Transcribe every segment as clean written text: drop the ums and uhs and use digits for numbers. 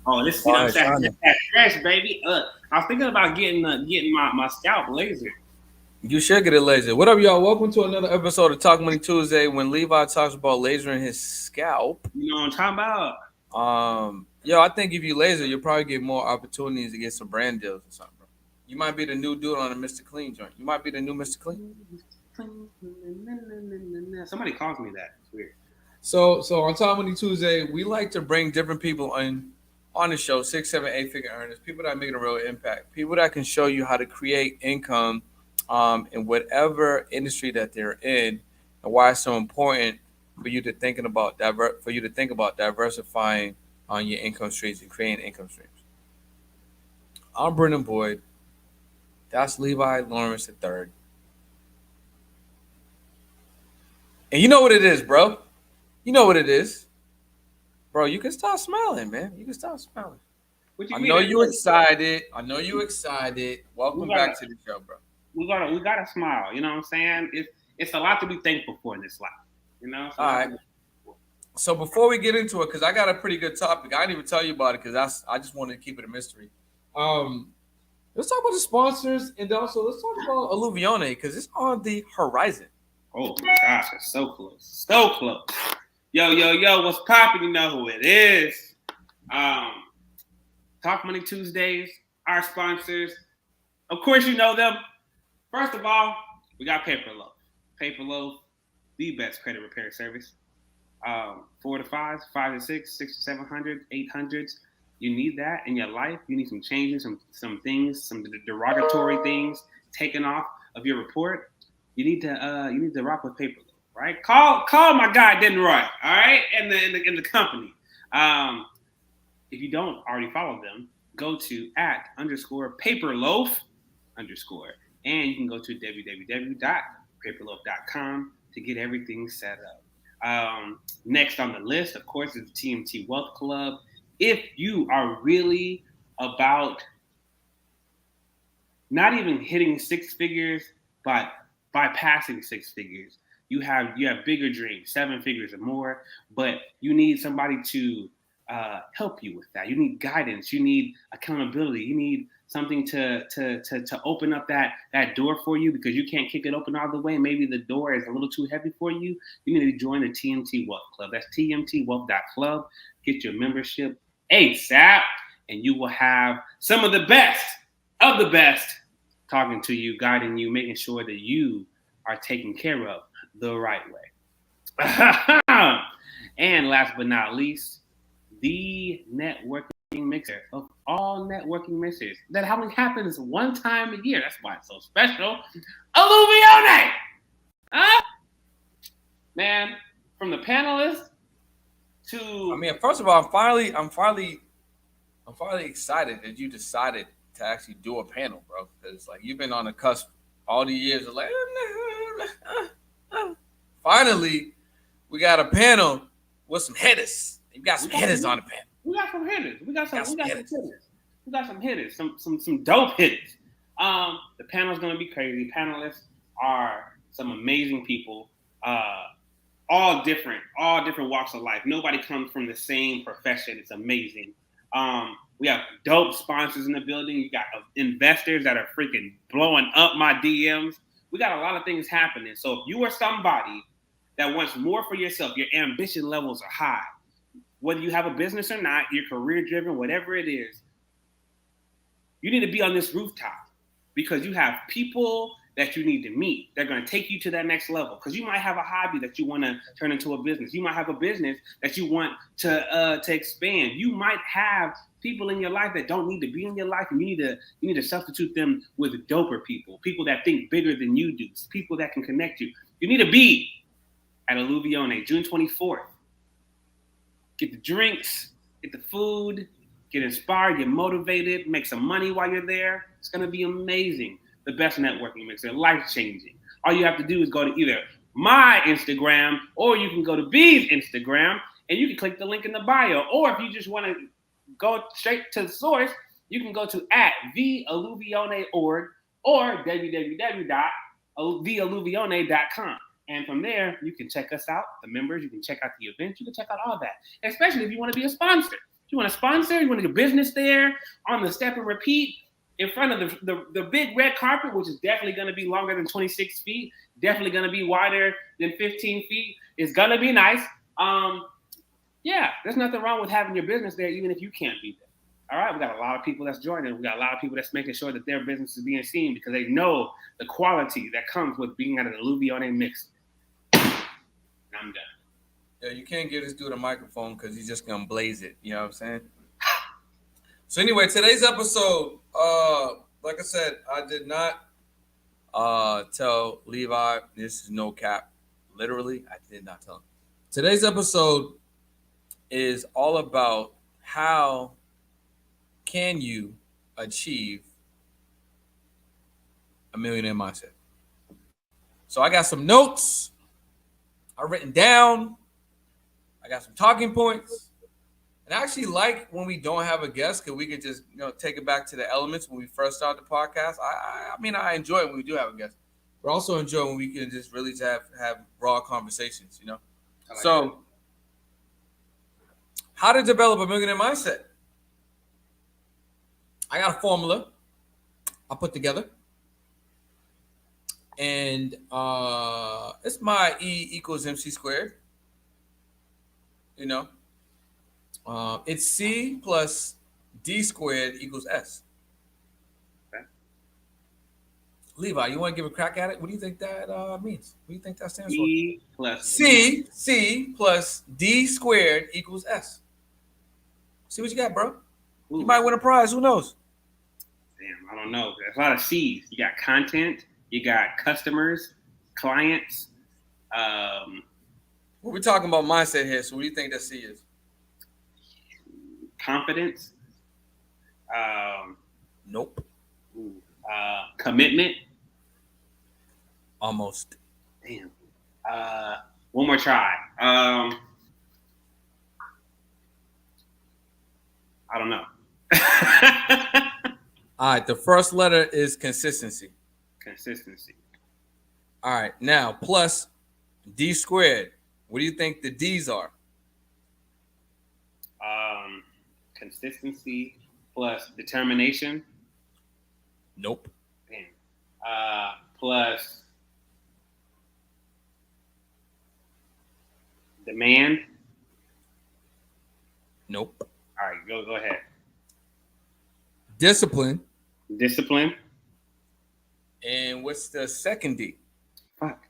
Oh, this you know what I'm saying? That fresh, baby. I was thinking about getting my scalp laser. You should get a laser. What up, y'all? Welcome to another episode of Talk Money Tuesday. When Levi talks about lasering his scalp, You know what I'm talking about? I think if you laser, you'll probably get more opportunities to get some brand deals or something, bro. You might be the new dude on the Mr. Clean joint. You might be the new Mr. Clean. Somebody calls me that. It's weird. So on Talk Money Tuesday, we like to bring different people on the show, 6, 7, 8 figure earners, people that make a real impact, people that can show you how to create income in whatever industry that they're in, and why it's so important for you to think about diversifying on your income streams and creating income streams. I'm Brennan Boyd. That's Levi Lawrence III. And you know what it is, bro. You know what it is. Bro, you can stop smiling, man. You can stop smiling. What you I mean? know you excited. I know you excited. We Welcome gotta back to the show, bro. we gotta smile. You know what I'm saying? It's a lot to be thankful for in this life. You know, it's a All lot to right. be thankful So before we get into it, because I got a pretty good topic, I didn't even tell you about it because I just wanted to keep it a mystery. Um, let's talk about the sponsors and also let's talk about Alluvione because it's on the horizon. for. Oh my gosh, it's so close, so close. Yo, what's popping? You know who it is. Um, Talk Money Tuesdays, our sponsors. Of course, you know them. First of all, we got Paperloaf. Paperloaf, the best credit repair service. 4 to 5s, 5 to 6, 6 to 700, 800s. You need that in your life. You need some changes, some things, some derogatory things taken off of your report. You need to rock with Paperloaf, right? Call my guy Denroy, all right, in the company. Um, if you don't already follow them, go to @_paperloaf_, and you can go to www.paperloaf.com to get everything set up. Next on the list, of course, is the TMT Wealth Club. If you are really about not even hitting six figures, but bypassing six figures, you have bigger dreams, 7 figures or more, but you need somebody to help you with that. You need guidance. You need accountability. You need something to open up that door for you because you can't kick it open all the way. Maybe the door is a little too heavy for you. You need to join the TMT Wealth Club. That's tmtwealth.club. Get your membership ASAP, and you will have some of the best talking to you, guiding you, making sure that you are taken care of the right way. And last but not least, the networking mixer of all networking mixers that only happens one time a year. That's why it's so special. Alluvione! Huh? Man, from the panelists I to mean, first of all, I'm finally excited that you decided to actually do a panel, bro. Because like you've been on the cusp all the years of like, finally we got a panel with some hitters. You got some hitters on the panel. we got some hitters. We got Got some some hitters. hitters. We got some hitters. Some dope hitters. The panel's gonna be crazy. Panelists are some amazing people. All different walks of life. Nobody comes from the same profession. It's amazing. We have dope sponsors in the building. You got investors that are freaking blowing up my DMs. We got a lot of things happening. So if you are somebody that wants more for yourself, your ambition levels are high. Whether you have a business or not, you're career driven, whatever it is, you need to be on this rooftop because you have people that you need to meet. They're going to take you to that next level because you might have a hobby that you want to turn into a business. You might have a business that you want to expand. You might have people in your life that don't need to be in your life, and you need to substitute them with doper people that think bigger than you do, people that can connect you. You need to be at Alluvione, June 24th. Get the drinks, get the food, get inspired, get motivated, make some money while you're there. It's going to be amazing. The best networking mix. They're life changing. All you have to do is go to either my Instagram or you can go to B's Instagram and you can click the link in the bio. Or if you just want to go straight to the source, you can go to @thealluvione.org or www.thealluvione.com. And from there, you can check us out, the members, you can check out the events, you can check out all that. Especially if you want to be a sponsor. You want to sponsor? You want to do business there on the step and repeat in front of the big red carpet, which is definitely going to be longer than 26 feet, definitely going to be wider than 15 feet. It's going to be nice. Yeah, there's nothing wrong with having your business there, even if you can't be there. All right, we got a lot of people that's joining. We got a lot of people that's making sure that their business is being seen because they know the quality that comes with being at an Illuvione mix. And I'm done. Yeah, you can't give this dude a microphone because he's just gonna blaze it. You know what I'm saying? So anyway, today's episode, like I said, I did not tell Levi, this is no cap. Literally, I did not tell him. Today's episode is all about how can you achieve a millionaire mindset. So I got some notes I've written down. I got some talking points. And I actually like when we don't have a guest because we can just take it back to the elements when we first start the podcast. I mean, I enjoy it when we do have a guest. But I also enjoy when we can just really have raw conversations, Like so, how to develop a millionaire mindset? I got a formula I put together. And it's my E equals MC squared. It's C plus D squared equals S. Okay. Levi, you want to give a crack at it? What do you think that means? What do you think that stands for? C plus D squared equals S. See what you got, bro. Ooh. You might win a prize. Who knows? Damn, I don't know. There's a lot of C's. You got content. You got customers, clients. We're talking about mindset here. So what do you think that C is? Confidence. Nope. Commitment. Almost. Damn. One more try. I don't know. All right. The first letter is consistency. Consistency. All right. Now, plus D squared. What do you think the D's are? Consistency plus determination. Nope. Damn. Plus demand. Nope. All right, go ahead. Discipline. Discipline. And what's the second D? Fuck.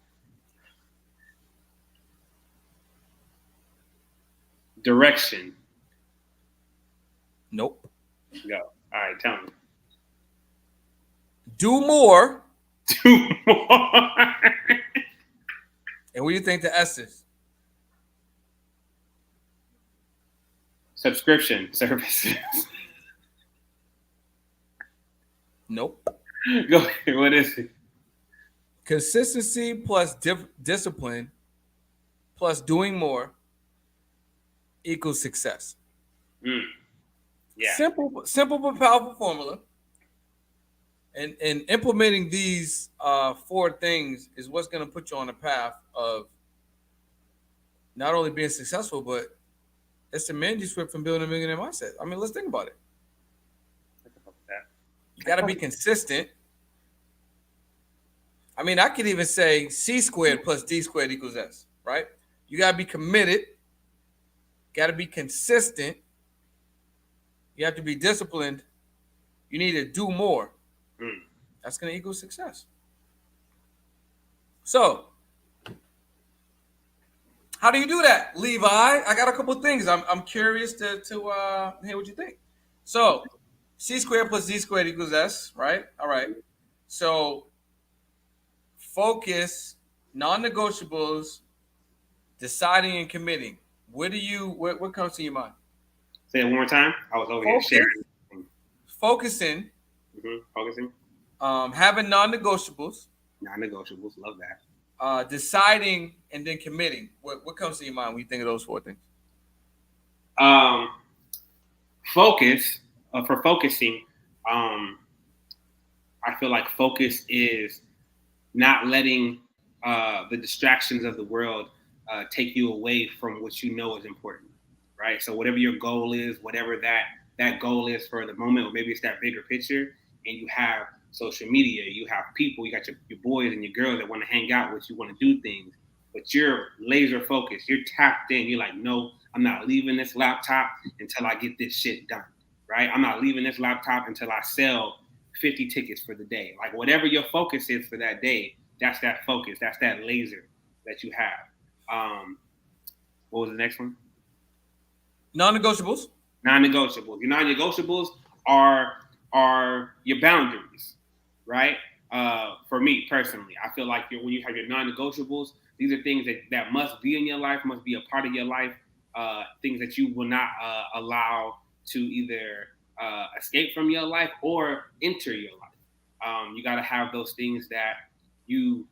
Direction. Nope. Go. All right, tell me. Do more. Do more. And what do you think the S is? Subscription services. Nope. Go ahead. What is it? Consistency plus discipline plus doing more equals success. Yeah. Simple but powerful formula. And implementing these 4 things is what's going to put you on a path of not only being successful, but it's the manuscript from building a millionaire mindset. I mean, let's think about it. You got to be consistent. I mean, I could even say C squared plus D squared equals S, right? You got to be committed. Got to be consistent. You have to be disciplined. You need to do more. That's going to equal success. So, how do you do that, Levi? I got a couple of things. I'm curious to hear what you think. So, C squared plus D squared equals S, right? All right. So, focus, non-negotiables, deciding and committing. What comes to your mind? Say it one more time. I was over here sharing. Focusing. Focusing. Having non-negotiables. Non-negotiables. Love that. Deciding and then committing. What comes to your mind when you think of those 4 things? Focus. For focusing, I feel like focus is not letting the distractions of the world take you away from what you know is important, right? So whatever your goal is, whatever that goal is for the moment, or maybe it's that bigger picture, and you have social media, you have people, you got your boys and your girls that want to hang out with you, want to do things, but you're laser focused, you're tapped in, you're like, no, I'm not leaving this laptop until I get this shit done, right? I'm not leaving this laptop until I sell 50 tickets for the day. Like whatever your focus is for that day, that's that focus, that's that laser that you have. What was the next one? Non-negotiables. Non-negotiables. Your non-negotiables are your boundaries, right? For me personally, I feel like when you have your non-negotiables, these are things that must be in your life, must be a part of your life, things that you will not allow to either escape from your life or enter your life. You got to have those things that you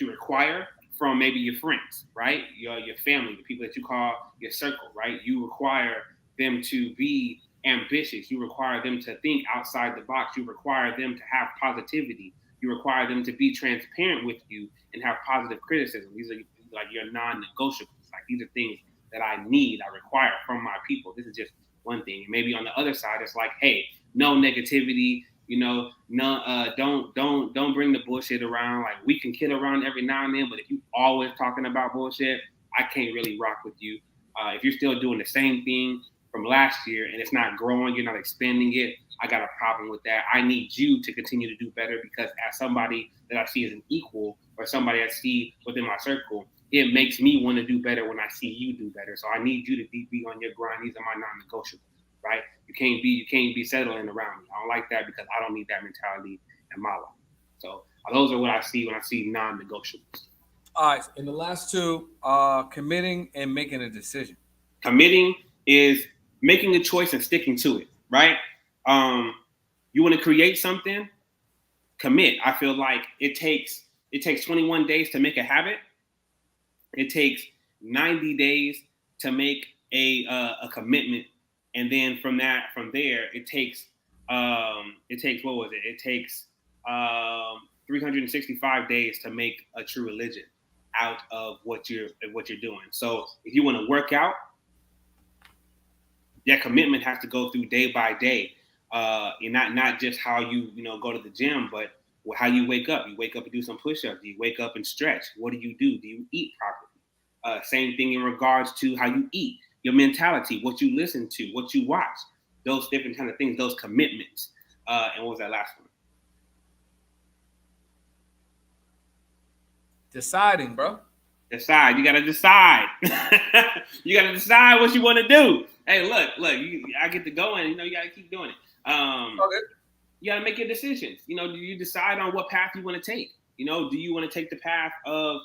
require from maybe your friends, right? Your family, the people that you call your circle, right? You require them to be ambitious. You require them to think outside the box. You require them to have positivity. You require them to be transparent with you and have positive criticism. These are like your non-negotiables. Like these are things that I need, I require from my people. This is just one thing. And maybe on the other side, it's like, hey, no negativity. You know, no, don't bring the bullshit around. Like we can kid around every now and then, but if you always talking about bullshit, I can't really rock with you. If you're still doing the same thing from last year and it's not growing, you're not expanding it, I got a problem with that. I need you to continue to do better because as somebody that I see as an equal or somebody I see within my circle, it makes me want to do better when I see you do better. So I need you to be on your grind. These are my non-negotiables, right? You can't be settling around me. I don't like that because I don't need that mentality in my life. So those are what I see when I see non-negotiables. All right, and the last two, committing and making a decision. Committing is making a choice and sticking to it, right? You want to create something, commit. I feel like it takes 21 days to make a habit. It takes 90 days to make a commitment, and then from there, it takes what was it? It takes 365 days to make a true religion out of what you're doing. So if you want to work out, that commitment has to go through day by day, and not just how you go to the gym, but how you wake up. You wake up and do some push-ups. You wake up and stretch. What do you do? Do you eat properly? Same thing in regards to how you eat, your mentality, what you listen to, what you watch, those different kind of things, those commitments. And what was that last one? Deciding, bro. Decide. You got to decide. You got to decide what you want to do. Hey, look, I get to go and, you got to keep doing it. Okay. You got to make your decisions. Do you decide on what path you want to take? Do you want to take the path of,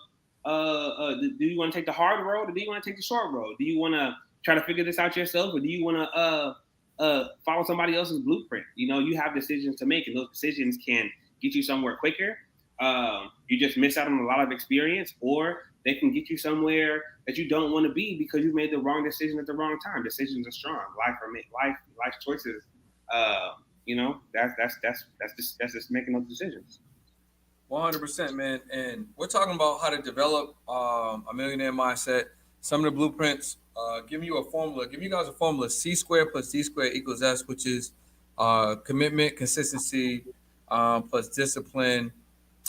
do you want to take the hard road or do you want to take the short road? Do you want to try to figure this out yourself or do you want to follow somebody else's blueprint? You have decisions to make and those decisions can get you somewhere quicker. You just miss out on a lot of experience, or they can get you somewhere that you don't want to be because you made the wrong decision at the wrong time. Decisions are strong. Life choices. That's just making those decisions. 100%, man. And we're talking about how to develop a millionaire mindset. Some of the blueprints. Giving you guys a formula: C squared plus D squared equals S, which is commitment, consistency, plus discipline.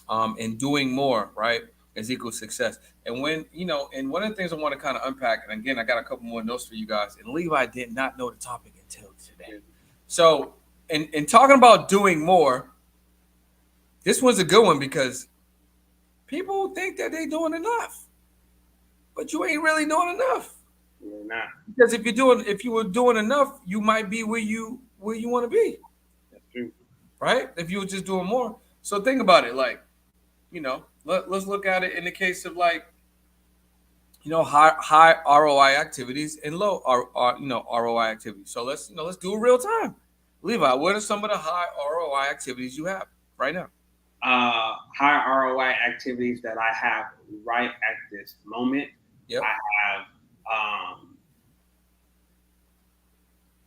And doing more, right, is equal success. And and one of the things I want to kind of unpack, and again, I got a couple more notes for you guys. And Levi did not know the topic until today. So, in talking about doing more, this was a good one because people think that they're doing enough, but you ain't really doing enough. You're not. Because if you were doing enough, you might be where you want to be. That's true. Right? If you were just doing more. So think about it, like. Let's look at it in the case of high ROI activities and low ROI activities. So let's do it real time. Levi, what are some of the high ROI activities you have right now? High ROI activities that I have right at this moment. Yep.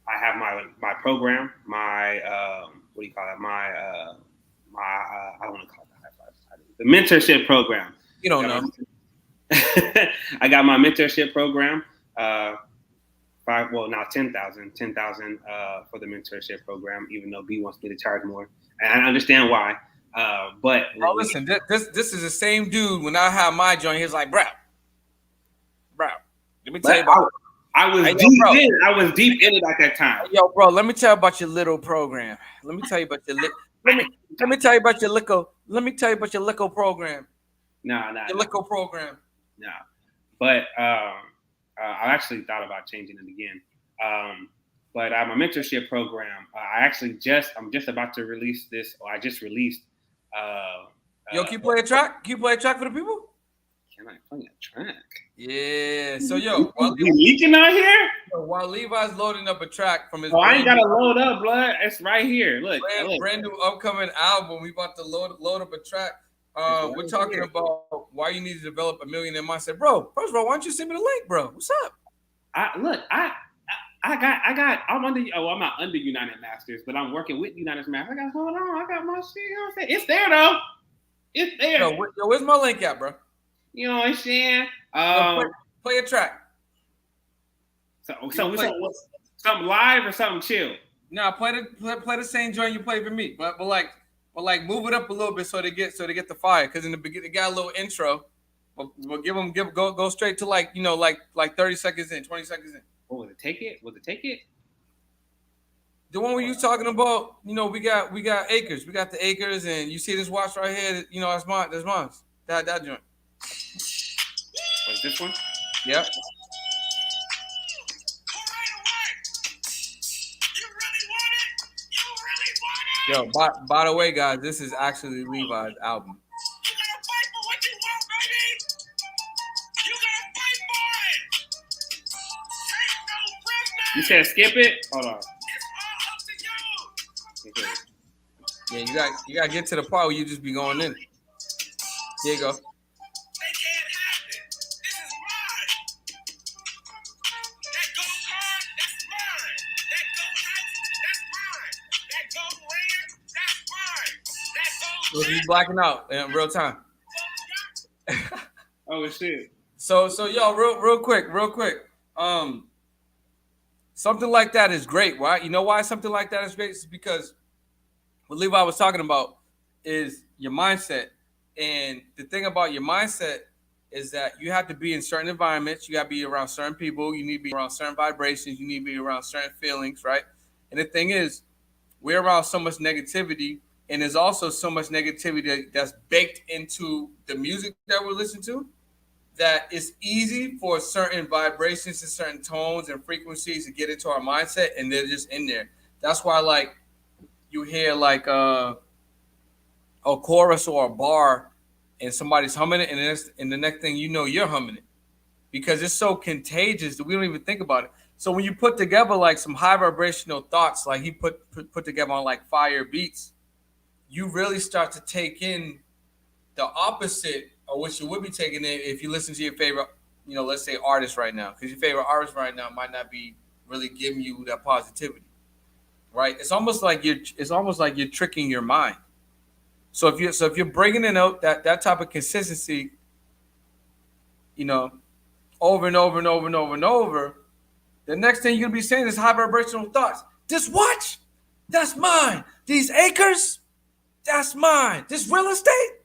I have my program, my what do you call it? My I don't want to call it the mentorship program. You don't know. I got my mentorship program now 10,000 for the mentorship program, even though B wants me to charge more. And I understand why. But listen, this is the same dude. When I had my joint, he was like, bro, let me tell you about. I was deep in it at that time. Yo, bro, let me tell you about your little program. Let me tell you about your let me tell you about your lico program. Your lico program. No. But I actually thought about changing it again. But my mentorship program, I'm just about to release this, or I just released. Yo, can you play a track? Can you play a track for the people? Can I play a track? Yeah. So, yo, we leaking out here? While Levi's loading up a track from his. Oh, I ain't gotta load up, blood. It's right here. Look, brand new upcoming album. We about to load up a track. We're talking about why you need to develop a millionaire mindset, bro. First of all, why don't you send me the link, bro? What's up? I'm not under United Masters, but I'm working with United Masters. Hold on, I got my shit. You know what I'm saying? It's there though. It's there. Yo, where's my link at, bro? You know what I'm saying? Play a track. Something live or something chill? Nah, play the same joint you played for me, but move it up a little bit so they get the fire. Because in the beginning, they got a little intro, but go straight to like 30 seconds in, 20 seconds in. What was it? Take it? The one where you talking about, we got acres. We got the acres, and you see this watch right here. That's mine. That's mine. That joint. What's this one? Yep. Yo, by the way, guys, this is actually Levi's album. You gotta fight for what you want, baby. You gotta fight for it. Take no prisoners. You said skip it? Hold on. It's all up to you. Yeah, you gotta get to the part where you just be going in. Here you go. They can't have it. This is mine. That go hard, that's mine. That go house, that's mine. That go land, that's mine. That go. So he's blacking out in real time. Oh shit. So yo, real quick. Something like that is great, right? You know why something like that is great? It's because what Levi was talking about is your mindset. And the thing about your mindset is that you have to be in certain environments. You got to be around certain people. You need to be around certain vibrations. You need to be around certain feelings, right? And the thing is, we're around so much negativity, and there's also so much negativity that's baked into the music that we're listening to, that it's easy for certain vibrations and certain tones and frequencies to get into our mindset, and they're just in there. That's why, like, you hear like a chorus or a bar, and somebody's humming it, and the next thing you know, you're humming it, because it's so contagious that we don't even think about it. So when you put together like some high vibrational thoughts, like he put together on like fire beats, you really start to take in the opposite of what you would be taking in if you listen to your favorite, let's say artist right now, because your favorite artist right now might not be really giving you that positivity, right? It's almost like you're tricking your mind. So if you're bringing in that type of consistency, over and over and over and over and over, the next thing you're gonna be saying is high vibrational thoughts. This watch, that's mine. These acres, that's mine. This real estate,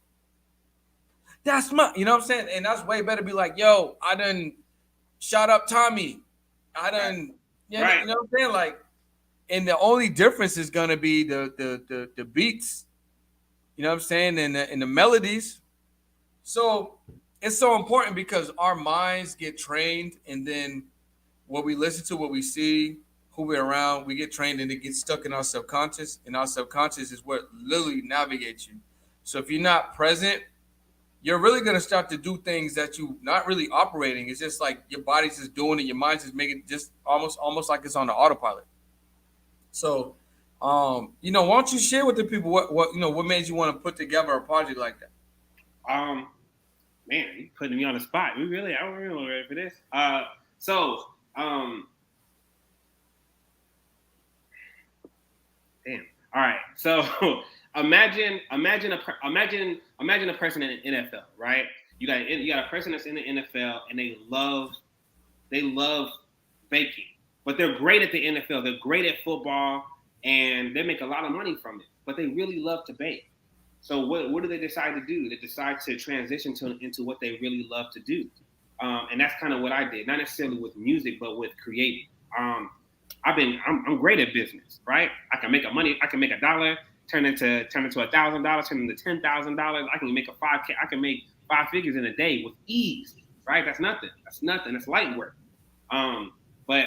that's mine. You know what I'm saying? And that's way better. Be like, yo, I done shot up Tommy. I done, right. You know what I'm saying? Like, and the only difference is gonna be the beats. You know what I'm saying? And the melodies. So it's so important because our minds get trained, and then what we listen to, what we see, who we're around, we get trained, and it gets stuck in our subconscious. And our subconscious is what literally navigates you. So if you're not present, you're really going to start to do things that you're not really operating. It's just like your body's just doing it. Your mind's just making it just almost like it's on the autopilot. So, why don't you share with the people what made you want to put together a project like that? Man, you putting me on the spot. I don't really ready for this. Damn. All right. So imagine a person in the NFL, right? You got a person that's in the NFL, and they love baking. but they're great at the NFL. They're great at football, and they make a lot of money from it. But they really love to bake. So what do they decide to do? They decide to transition into what they really love to do, and that's kind of what I did. Not necessarily with music, but with creating. I'm great at business, right? I can make $1, turn into $1,000, turn into $10,000. I can make I can make 5 figures in a day with ease, right? That's nothing. That's light work. But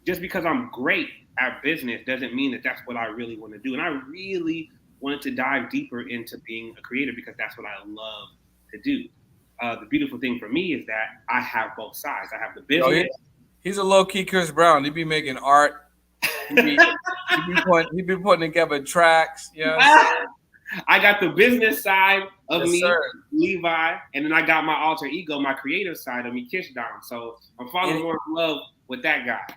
just because I'm great at business doesn't mean that that's what I really want to do. And I really wanted to dive deeper into being a creator because that's what I love to do. The beautiful thing for me is that I have both sides. I have the business. He's a low-key Chris Brown. He be making art. He be putting together tracks. Yeah. I got the business side of me, sir. Levi, and then I got my alter ego, my creative side of me, Kishdown. So I'm falling more in love with that guy.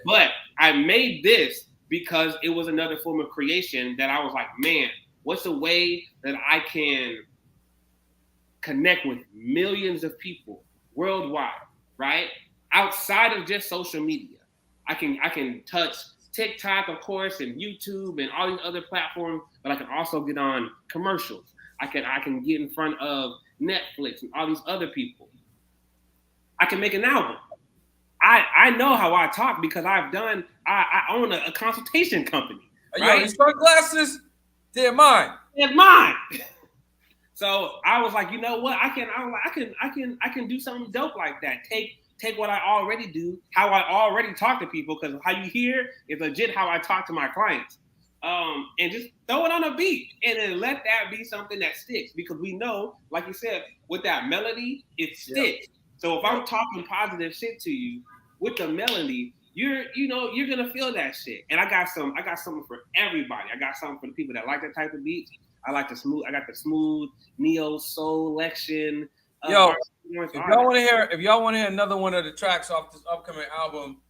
But I made this because it was another form of creation that I was like, man, what's a way that I can connect with millions of people worldwide, right? Outside of just social media. I can touch TikTok, of course, and YouTube and all these other platforms, but I can also get on commercials. I can get in front of Netflix and all these other people. I can make an album. I know how I talk because I own a consultation company. Right? Yo, these sunglasses, they're mine. They're mine. So I was like, you know what? I can do something dope like that. Take what I already do, how I already talk to people, because how you hear is legit how I talk to my clients. And just throw it on a beat and then let that be something that sticks. Because we know, like you said, with that melody, it sticks. So if I'm talking positive shit to you with the melody, you're gonna feel that shit. And I got something for everybody. I got something for the people that like that type of beats. I got the smooth neo soul lection. Yo, if y'all want to hear another one of the tracks off this upcoming album,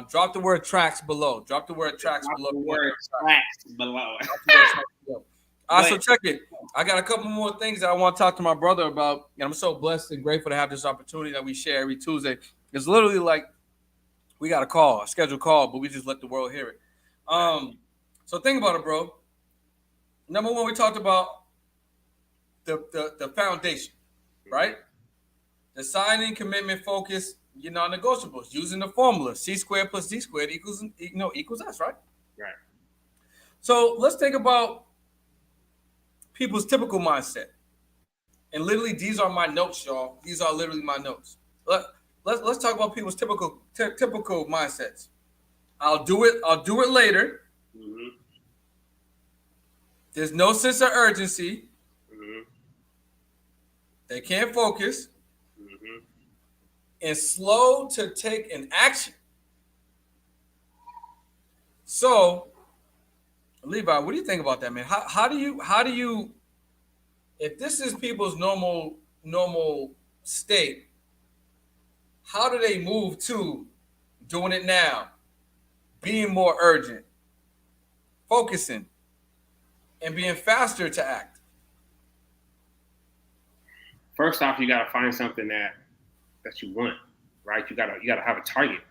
drop the word tracks below. Drop the word tracks below. So check it. I got a couple more things that I want to talk to my brother about, and I'm so blessed and grateful to have this opportunity that we share every Tuesday. It's literally like we got a scheduled call, but we just let the world hear it. So think about it, bro. Number one, we talked about the foundation, right? Deciding, commitment, focus, your non-negotiables. Using the formula C squared plus D squared equals S, right? Right. So let's think about people's typical mindset. And literally, these are my notes, y'all. These are literally my notes. Let's talk about people's typical mindsets. I'll do it later. Mm-hmm. There's no sense of urgency. Mm-hmm. They can't focus. Mm-hmm. And slow to take an action. So, Levi, what do you think about that, man? How do you if this is people's normal state, how do they move to doing it now, being more urgent, focusing, and being faster to act? First off, you gotta find something that you want, right? You gotta have a target.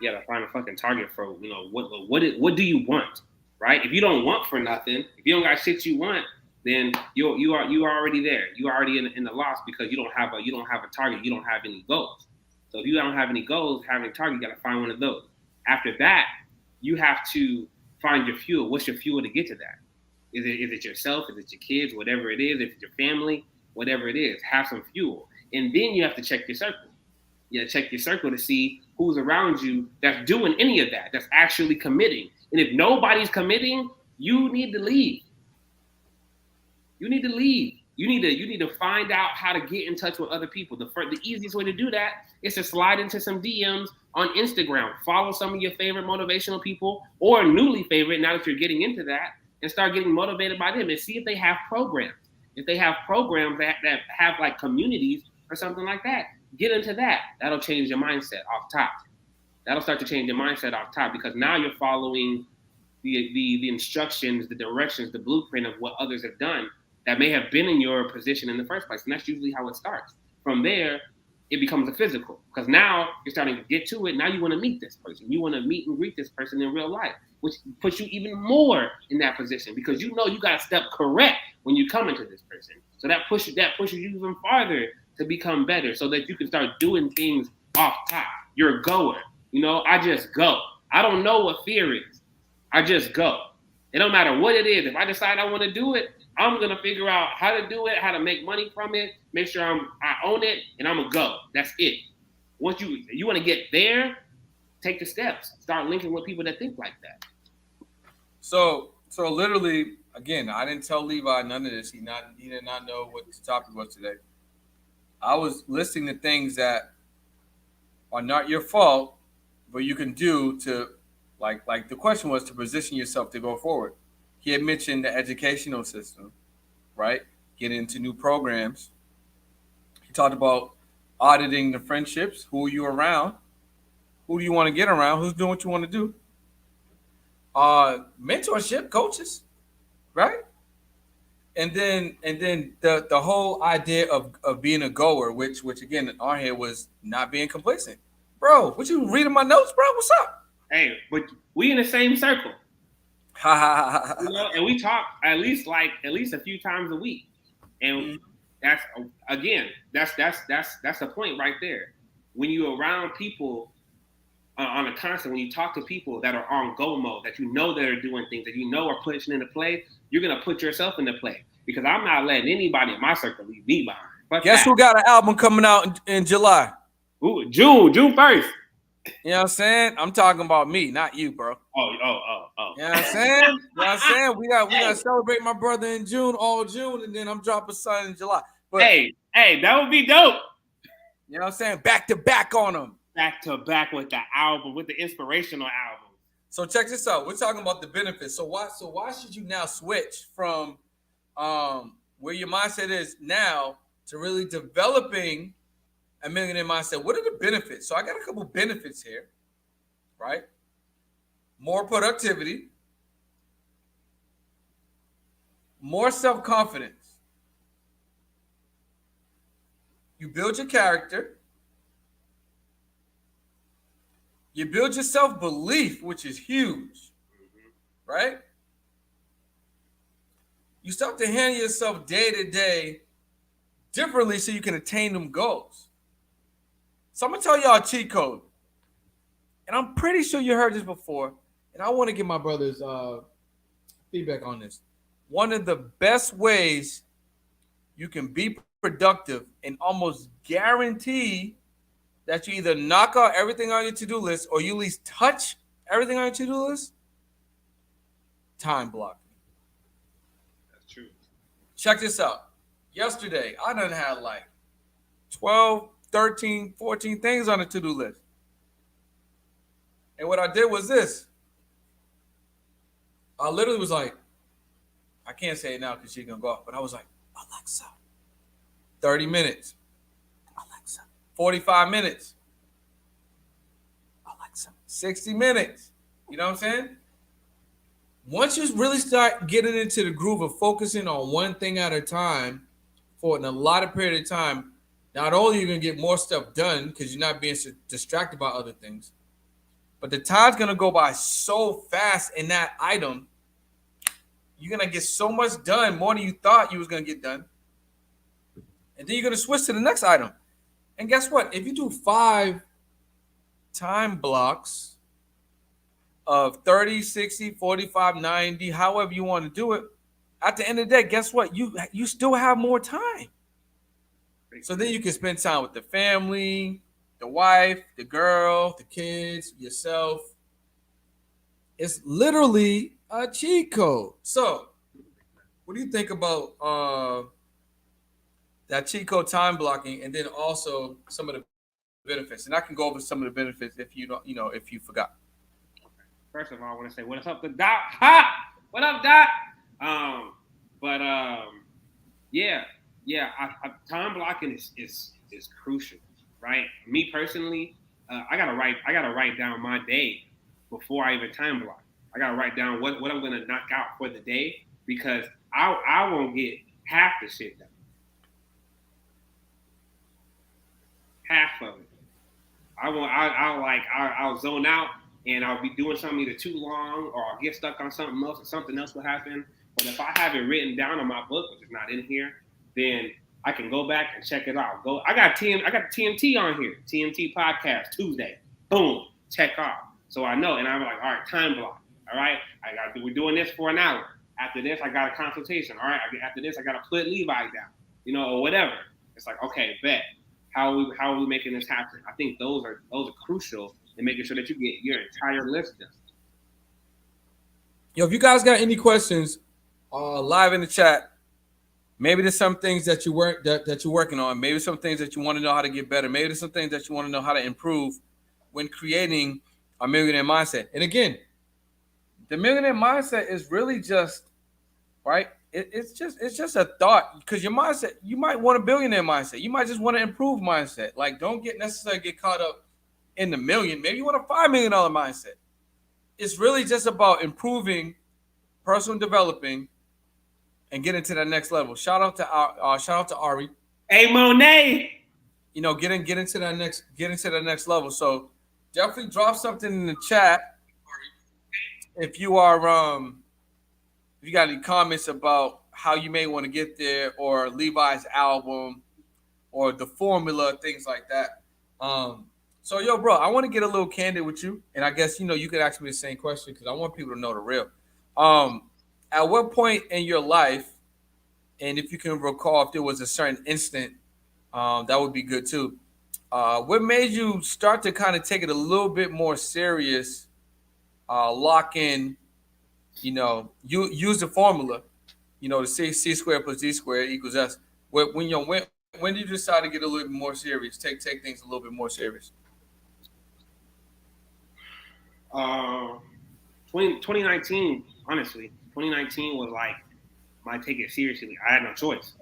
You gotta find a fucking target for what do you want, right? If you don't want for nothing, if you don't got shit you want, then you are already there. You are already in the loss because you don't have a target. You don't have any goals. So if you don't have any goals, having a target, you gotta find one of those. After that, you have to find your fuel. What's your fuel to get to that? Is it yourself? Is it your kids? Whatever it is, if it's your family, whatever it is, have some fuel. And then you have to check your circle. You have to check your circle to see who's around you that's doing any of that, that's actually committing. And if nobody's committing, you need to leave. You need to leave. You need to find out how to get in touch with other people. The easiest way to do that is to slide into some DMs on Instagram. Follow some of your favorite motivational people or newly favorite now that you're getting into that, and start getting motivated by them and see if they have programs. If they have programs that have like communities or something like that, get into that. That'll change your mindset off top. That'll start to change your mindset off top because now you're following the instructions, the directions, the blueprint of what others have done that may have been in your position in the first place. And that's usually how it starts. From there, it becomes a physical, because now you're starting to get to it. Now you want to meet this person. You want to meet and greet this person in real life, which puts you even more in that position, because you know you got to step correct when you come into this person. So that pushes you even farther to become better, so that you can start doing things off top. You're a goer. You know, I just go. I don't know what fear is. I just go. It don't matter what it is. If I decide I want to do it, I'm gonna figure out how to do it, how to make money from it, make sure I own it, and I'm gonna go. That's it. Once you want to get there, take the steps. Start linking with people that think like that. So literally, again, I didn't tell Levi none of this. He did not know what the topic was today. I was listing the things that are not your fault, but you can do to, like the question was, to position yourself to go forward. He had mentioned the educational system, right? Get into new programs. He talked about auditing the friendships. Who are you around? Who do you want to get around? Who's doing what you want to do? Mentorship, coaches, right? And then the whole idea of being a goer, which again in our head was not being complacent. Bro, what you reading my notes, bro? What's up? Hey, but we in the same circle. You know, and we talk at least a few times a week, and that's the point right there. When you're around people on a constant, when you talk to people that are on go mode, that you know that are doing things that you know are pushing into play, you're gonna put yourself into play, because I'm not letting anybody in my circle leave me behind. But guess who got an album coming out in July? Ooh, June 1st. You know what I'm saying? I'm talking about me, not you, bro. Oh. You know what I'm saying? You know what I'm saying? We got to celebrate my brother in June, all June, and then I'm dropping something in July. But hey, that would be dope. You know what I'm saying? Back to back on them. Back to back with the album, with the inspirational album. So check this out. We're talking about the benefits. So why should you now switch from where your mindset is now to really developing a millionaire mindset? What are the benefits? So I got a couple benefits here, right? More productivity, more self-confidence. You build your character. You build your self-belief, which is huge, right? You start to handle yourself day to day differently so you can attain them goals. So I'm going to tell y'all a cheat code. And I'm pretty sure you heard this before. And I want to get my brother's feedback on this. One of the best ways you can be productive and almost guarantee that you either knock out everything on your to-do list or you at least touch everything on your to-do list, time blocking. That's true. Check this out. Yesterday, I done had like 12, 13, 14 things on the to-do list. And what I did was this. I literally was like, I can't say it now because she's going to go off, but I was like, Alexa, 30 minutes. Alexa, 45 minutes. Alexa, 60 minutes. You know what I'm saying? Once you really start getting into the groove of focusing on one thing at a time for a lot of period of time, not only are you going to get more stuff done because you're not being distracted by other things, but the time's going to go by so fast in that item. You're going to get so much done, more than you thought you was going to get done. And then you're going to switch to the next item. And guess what? If you do 5 time blocks of 30, 60, 45, 90, however you want to do it, at the end of the day, guess what? You still have more time. So then you can spend time with the family, the wife, the girl, the kids, yourself. It's literally a cheat code. So what do you think about that cheat code time blocking, and then also some of the benefits? And I can go over some of the benefits if you don't, if you forgot. First of all, I want to say what's up to Doc. Ha! What up, Doc? Time blocking is crucial, right? Me personally, I gotta write down my day before I even time block. I gotta write down what I'm gonna knock out for the day, because I won't get half the shit done. half of it. I'll zone out and I'll be doing something either too long or I'll get stuck on something else and something else will happen. But if I have it written down on my book, which is not in here, then I can go back and check it out. I got TMT on here, TMT podcast Tuesday. Boom, check off. So I know, and I'm like, all right, time block. All right, we're doing this for an hour. After this, I got a consultation. All right, after this, I got to put Levi down, or whatever. It's like, okay, bet. How are we making this happen? I think those are crucial in making sure that you get your entire list done. Yo, if you guys got any questions, live in the chat. Maybe there's some things that you're working on. Maybe some things that you want to know how to get better. Maybe there's some things that you want to know how to improve when creating a millionaire mindset. And again, the millionaire mindset is really just right. It's just a thought, because your mindset, you might want a billionaire mindset. You might just want to improve mindset. Like, don't necessarily get caught up in the million. Maybe you want a $5 million mindset. It's really just about improving, personal developing, and getting to that next level. Shout out to Ari. Hey, Monet. Get into that next level. So definitely drop something in the chat if you are if you got any comments about how you may want to get there, or Levi's album, or the formula, things like that. So yo, bro, I want to get a little candid with you, and I guess you could ask me the same question because I want people to know the real. At what point in your life, and if you can recall if there was a certain instant, that would be good too. What made you start to kind of take it a little bit more serious, lock in, you use the formula, to C squared plus D squared equals S. When did you decide to get a little bit more serious, take things a little bit more serious? 2019, honestly, 2019 was like my take it seriously. I had no choice.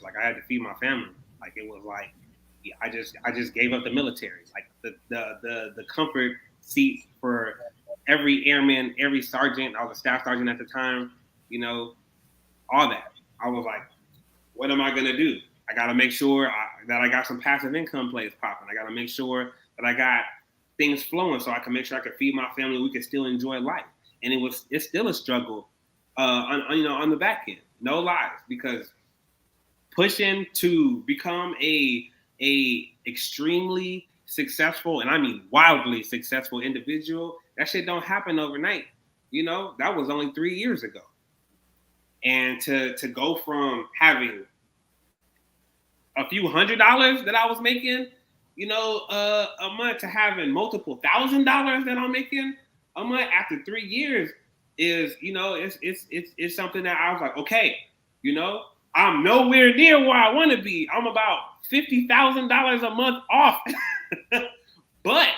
Like, I had to feed my family. Like, it was like, I just gave up the military. Like, the comfort seat for every airman, every sergeant. I was a staff sergeant at the time. All that. I was like, what am I gonna do? I gotta make sure that I got some passive income plays popping. I gotta make sure that I got things flowing so I can make sure I can feed my family. We can still enjoy life. And it's still a struggle on the back end. No lies, because pushing to become a extremely successful, and I mean wildly successful individual, that shit don't happen overnight. That was only 3 years ago. And to go from having a few $100s that I was making, a month, to having multiple $1,000s that I'm making a month after 3 years is, it's something that I was like, okay, I'm nowhere near where I want to be. I'm about $50,000 a month off, but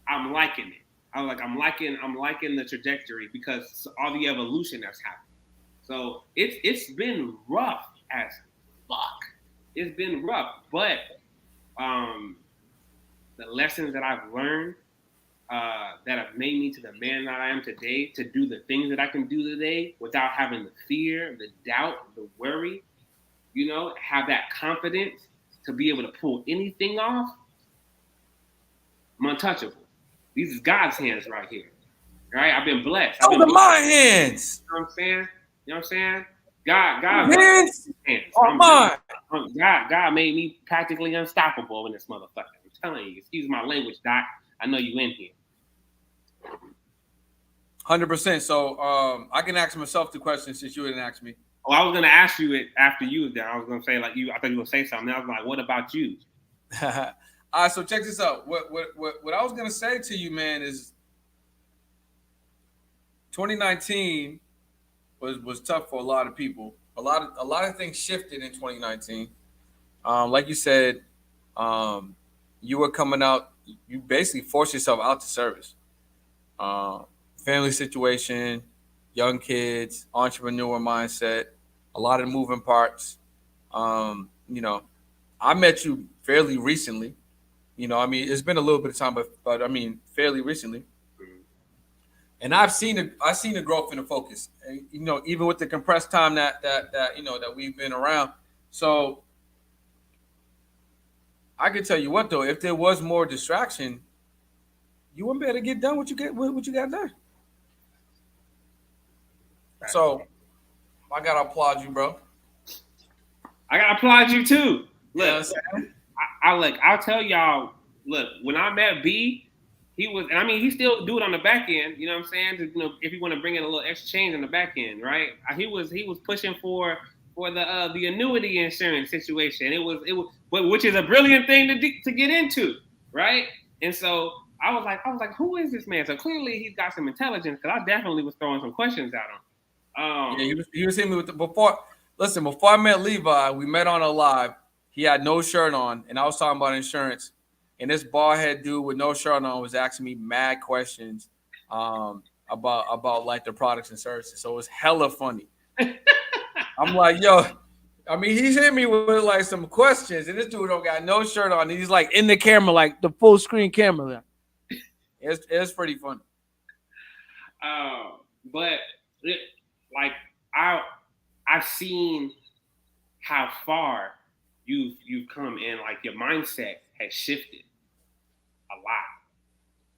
I'm liking it. I'm liking the trajectory because all the evolution that's happened. So it's been rough as fuck. It's been rough, but the lessons that I've learned that have made me to the man that I am today, to do the things that I can do today without having the fear, the doubt, the worry, have that confidence to be able to pull anything off. I'm untouchable. These is God's hands right here. Right? I've been blessed. Those are my hands. You know what I'm saying? You know what I'm saying? God hands are mine. God made me practically unstoppable in this motherfucker. I'm telling you. Excuse my language, Doc. I know you in here. 100%. So I can ask myself the question since you didn't ask me. Oh, I was gonna ask you it after you. Then I was gonna say I thought you were gonna say something. I was like, what about you? All right. So check this out. What I was gonna say to you, man, is 2019 was tough for a lot of people. A lot of things shifted in 2019. Like you said, you were coming out. You basically forced yourself out to service. Family situation, young kids, entrepreneur mindset, a lot of moving parts. I met you fairly recently. It's been a little bit of time, but I mean, fairly recently. And I've seen the growth in the focus. And, even with the compressed time that we've been around. So I can tell you what though, if there was more distraction, you wouldn't be able to get done what you got done. So I gotta applaud you, bro. I gotta applaud you too. You Look, know what I'm saying? I'll tell y'all. Look, when I met B, he was, and I mean, he still do it on the back end. You know what I'm saying? To, if you want to bring in a little extra change on the back end, right? He was pushing for the annuity insurance situation. It was, which is a brilliant thing to get into, right? And so I was like, who is this man? So clearly he's got some intelligence, because I definitely was throwing some questions at him. Yeah, he was hitting me with the before. Listen, before I met Levi, we met on a live. He had no shirt on, and I was talking about insurance. And this bald head dude with no shirt on was asking me mad questions about like the products and services. So it was hella funny. I'm like, yo, I mean, he's hit me with like some questions, and this dude don't got no shirt on. And he's like in the camera, like the full screen camera. It's pretty funny. But like I've seen how far you've come, and like your mindset has shifted a lot.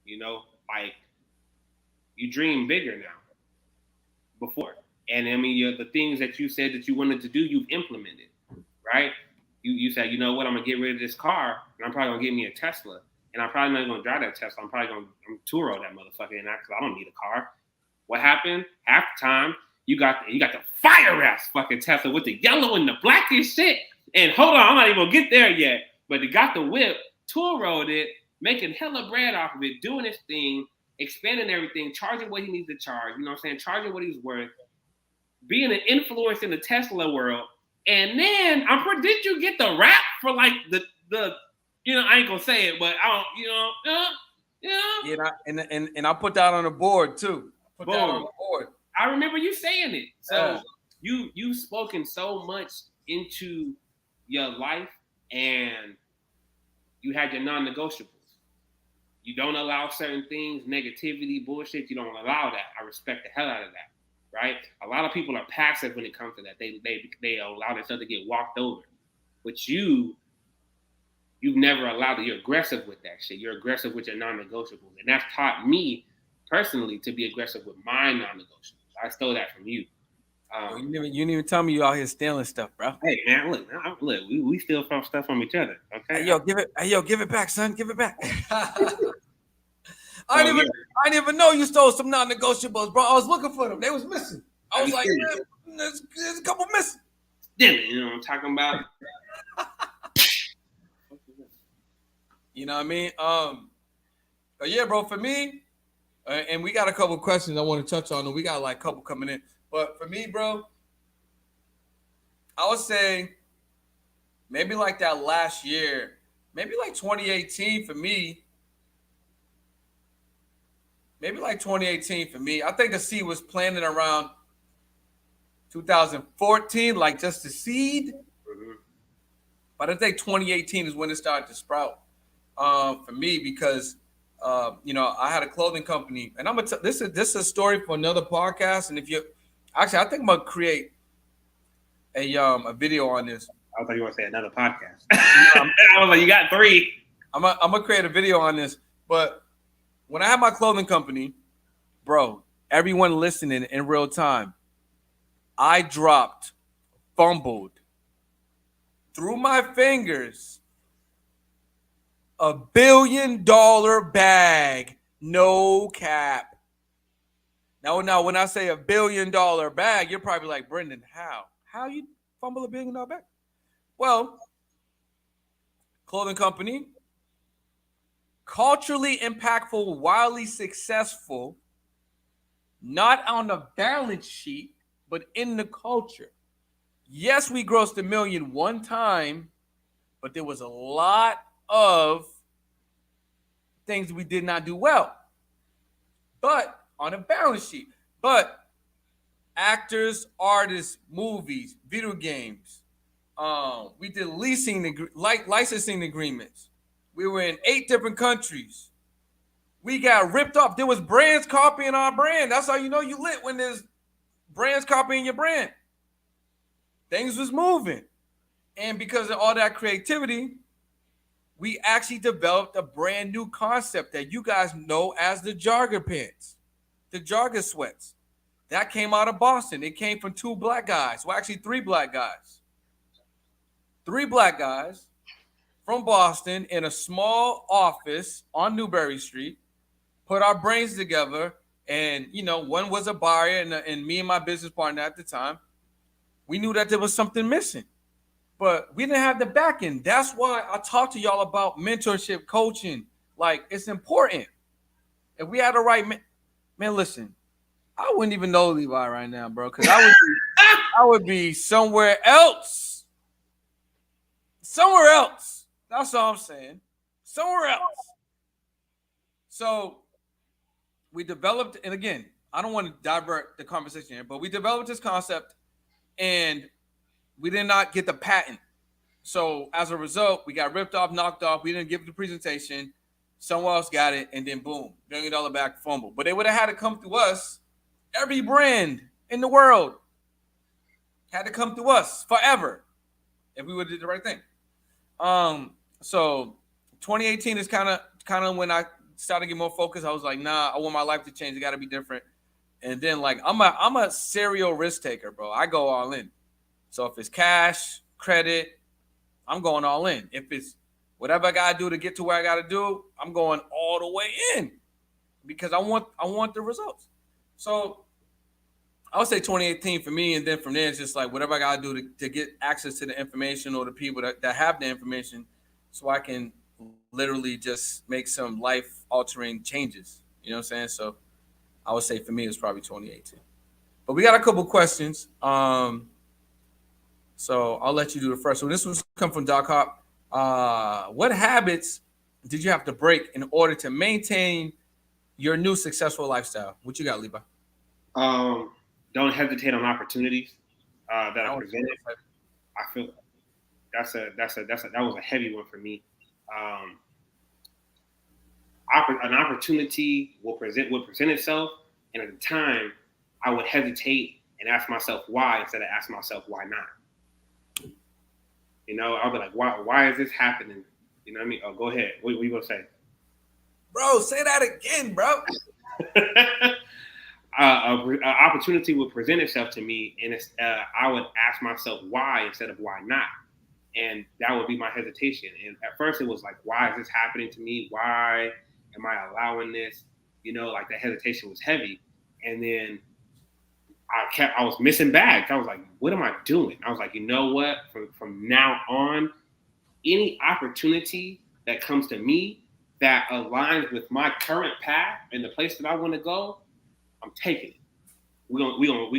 You know, like you dream bigger now. Before, and I mean, the things that you said that you wanted to do, you've implemented, right? You said, you know what, I'm gonna get rid of this car, and I'm probably gonna get me a Tesla, and I'm probably not gonna drive that Tesla. I'm probably gonna Turo that motherfucker, and because I don't need a car. What happened? Half the time, you got the fire ass fucking Tesla with the yellow and the black and shit. And hold on, I'm not even gonna get there yet. But they got the whip, Turo'd it, making hella bread off of it, doing his thing, expanding everything, charging what he needs to charge. You know what I'm saying? Charging what he's worth, being an influence in the Tesla world. And then did you get the rap for like the I ain't gonna say it, but I don't, and I put that on the board too. Put that on the board. I remember you saying it. So you've spoken so much into your life, and you had your non-negotiables. You don't allow certain things, negativity, bullshit. You don't allow that. I respect the hell out of that, right? A lot of people are passive when it comes to that. They allow themselves to get walked over. But you've never allowed it. You're aggressive with that shit. You're aggressive with your non-negotiables. And that's taught me personally to be aggressive with my non-negotiables. I stole that from you. You didn't even tell me you out here stealing stuff, bro. Hey man, look, we steal stuff from each other. Okay. Hey, give it back, son. Give it back. I didn't even know you stole some non-negotiables, bro. I was looking for them. They was missing. I was like, man, there's a couple missing. You know what I'm talking about? You know what I mean? But yeah, bro, for me, and we got a couple questions I want to touch on, and we got like a couple coming in. But for me, bro, I would say maybe like that last year, maybe like 2018 for me. Maybe like 2018 for me. I think the seed was planted around 2014, like just the seed. Mm-hmm. But I think 2018 is when it started to sprout for me because, I had a clothing company. And this is a story for another podcast. And I think I'm going to create a video on this. I thought you were going to say another podcast. I was like, you got 3. I'm going to create a video on this. But when I had my clothing company, bro, everyone listening in real time, I fumbled through my fingers, $1 billion bag, no cap. Now, when I say $1 billion bag, you're probably like, Brendan, how you fumble $1 billion bag? Well, clothing company, culturally impactful, wildly successful, not on the balance sheet, but in the culture. Yes, we grossed $1 million one time, but there was a lot of things we did not do well. But on a balance sheet. But actors, artists, movies, video games. We did licensing agreements. We were in 8 different countries. We got ripped off. There was brands copying our brand. That's how you know you lit, when there's brands copying your brand. Things was moving. And because of all that creativity, we actually developed a brand new concept that you guys know as the jogger pants, the jogger sweats. That came out of Boston. It came from two black guys. Well, actually, three black guys. Three black guys from Boston in a small office on Newberry Street, put our brains together. And, one was a buyer, and me and my business partner at the time, we knew that there was something missing. But we didn't have the backing. That's why I talk to y'all about mentorship, coaching. Like, it's important. If we had the right man, listen, I wouldn't even know Levi right now, bro, because I would be somewhere else. Somewhere else. That's all I'm saying. Somewhere else. So we developed, and again, I don't want to divert the conversation here, but we developed this concept, and we did not get the patent. So as a result, we got ripped off, knocked off. We didn't give the presentation. Someone else got it, and then boom, $1 million back fumble. But they would have had to come through us. Every brand in the world had to come through us forever if we would have did the right thing. So 2018 is kind of when I started to get more focused. I was like, nah, I want my life to change. It got to be different. And then like I'm a serial risk taker, bro. I go all in. So if it's cash, credit, I'm going all in. If it's whatever I gotta do to get to where I gotta do, I'm going all the way in because I want the results. So I would say 2018 for me, and then from there it's just like whatever I gotta do to get access to the information or the people that have the information, so I can literally just make some life altering changes. You know what I'm saying? So I would say for me it's probably 2018. But we got a couple questions. So I'll let you do the first one. This one's come from Doc Hop. What habits did you have to break in order to maintain your new successful lifestyle? What you got, Levi? Don't hesitate on opportunities that are presented. I feel that was a heavy one for me. An opportunity will present itself, and at the time, I would hesitate and ask myself why instead of asking myself why not. I'll be like, why is this happening? You know what I mean? Oh, go ahead. What you gonna say? Bro, say that again, bro. An opportunity would present itself to me, and I would ask myself why instead of why not. And that would be my hesitation. And at first it was like, why is this happening to me? Why am I allowing this? Like the hesitation was heavy. And then I was missing bags. I was like, what am I doing? I was like, you know what? From now on, any opportunity that comes to me that aligns with my current path and the place that I want to go, I'm taking it. We're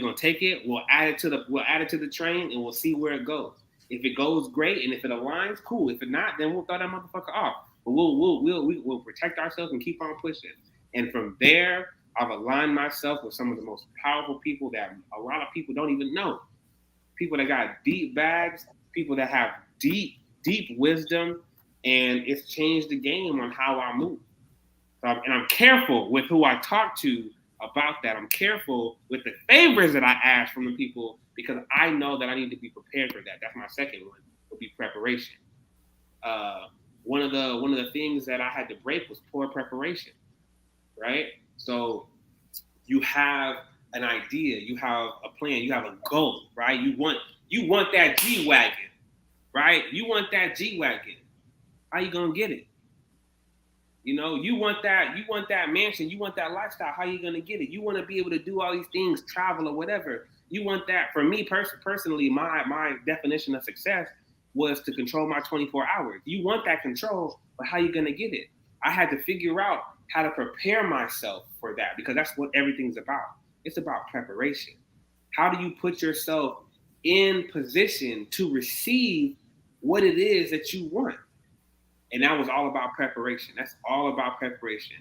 gonna take it. We'll add it to the train, and we'll see where it goes. If it goes, great, and if it aligns, cool. If it not, then we'll throw that motherfucker off. But we'll protect ourselves and keep on pushing. And from there, I've aligned myself with some of the most powerful people that a lot of people don't even know. People that got deep bags, people that have deep wisdom, and it's changed the game on how I move. And I'm careful with who I talk to about that. I'm careful with the favors that I ask from the people because I know that I need to be prepared for that. That's my second one, would be preparation. One of the things that I had to break was poor preparation, right? So you have an idea, you have a plan, you have a goal, right? You want that G-Wagon, right? You want that G-Wagon. How you gonna get it? You want that mansion, you want that lifestyle. How you gonna get it? You want to be able to do all these things, travel or whatever. You want that. For me personally, my definition of success was to control my 24 hours. You want that control, but how you gonna get it? I had to figure out how to prepare myself for that because that's what everything's about. It's about preparation. How do you put yourself in position to receive what it is that you want? And that was all about preparation. That's all about preparation.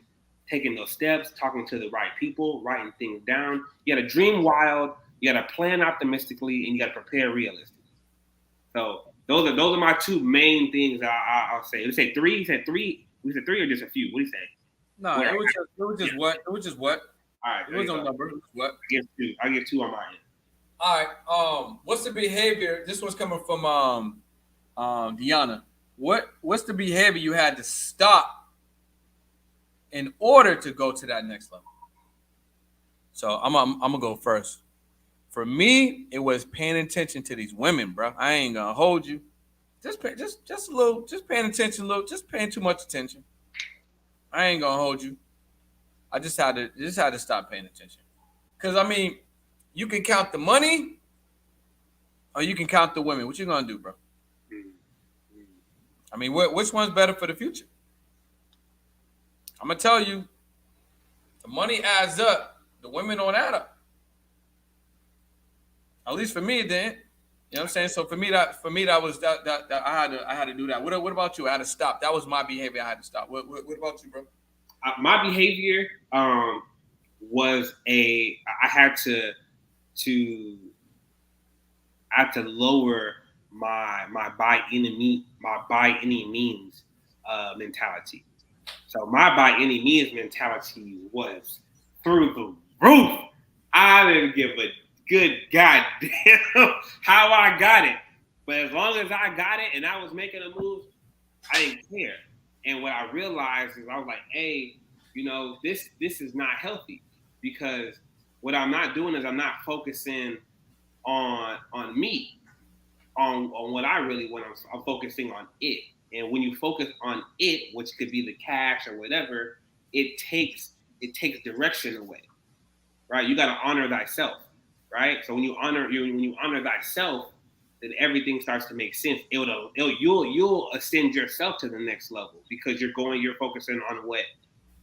Taking those steps, talking to the right people, writing things down. You got to dream wild, you got to plan optimistically, and you got to prepare realistically. So those are my two main things that I'll say. You say three? You said three? We said three or just a few? What do you say? No, it was just what? It was just what? All right. It was no number. What? I give two on my end. All right. What's the behavior? This one's coming from Deanna. What's the behavior you had to stop in order to go to that next level? So I'm gonna go first. For me, it was paying attention to these women, bro. I ain't gonna hold you. Just a little, just paying attention a little, just paying too much attention. I ain't gonna hold you. I just had to stop paying attention. Cause I mean, you can count the money or you can count the women. What you gonna do, bro? I mean, which one's better for the future? I'm gonna tell you, the money adds up. The women don't add up. At least for me, it didn't. You know what I'm saying? So for me, that was that I had to do that. What about you? I had to stop. That was my behavior. I had to stop. What about you, bro? My behavior was I had to lower my by any means mentality. So my by any means mentality was through the roof. I didn't give a good goddamn how I got it, but as long as I got it and I was making a move, I didn't care. And what I realized is I was like, hey, this is not healthy, because what I'm not doing is I'm not focusing on me, on what I really want. I'm focusing on it. And when you focus on it, which could be the cash or whatever, it takes direction away, right? You got to honor thyself, right? So when you honor thyself, then everything starts to make sense. You'll ascend yourself to the next level, because you're focusing on what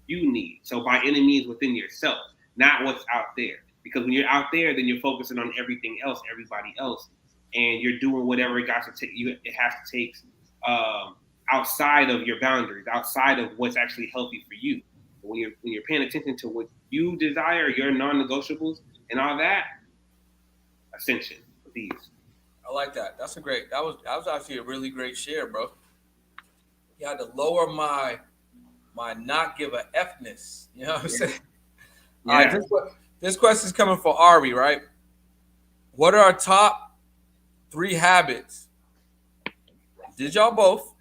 you need. So by any means within yourself, not what's out there. Because when you're out there, then you're focusing on everything else, everybody else, and you're doing whatever it got to take. It has to take outside of your boundaries, outside of what's actually healthy for you. When you're paying attention to what you desire, your non-negotiables, and all that, ascension with these. I like that. That was actually a really great share, bro. You had to lower my not give a F-ness. You know what I'm saying? Yeah. All right, this question is coming for Ari, right? What are our top 3 habits? Did y'all both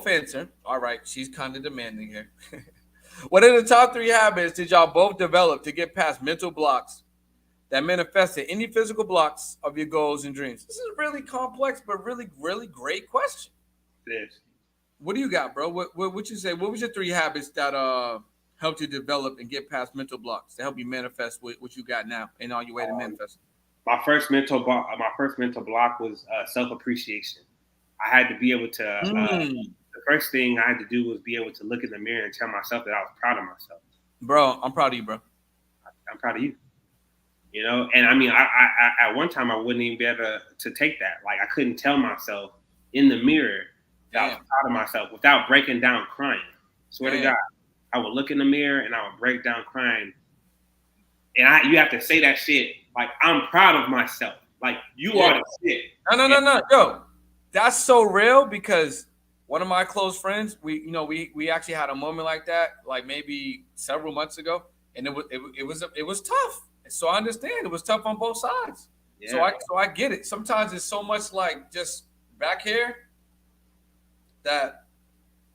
answer? All right, she's kind of demanding here. What are the top 3 habits did y'all both develop to get past mental blocks that manifested any physical blocks of your goals and dreams? This is a really complex, but really, really great question. It is. What do you got, bro? What would you say? What was your 3 habits that helped you develop and get past mental blocks to help you manifest what you got now and on your way to manifest? My first mental block was self-appreciation. I had to be able to. The first thing I had to do was be able to look in the mirror and tell myself that I was proud of myself. Bro, I'm proud of you, bro. I'm proud of you. And I mean, I at one time I wouldn't even be able to take that. Like, I couldn't tell myself in the mirror that I was proud of myself without breaking down crying. Swear to God, I would look in the mirror and I would break down crying. And you have to say that shit like, I'm proud of myself. Like, you are the shit. No. Yo, that's so real, because one of my close friends, we actually had a moment like that, like maybe several months ago, and it was tough. So I understand it was tough on both sides. Yeah. So I get it. Sometimes it's so much like just back here that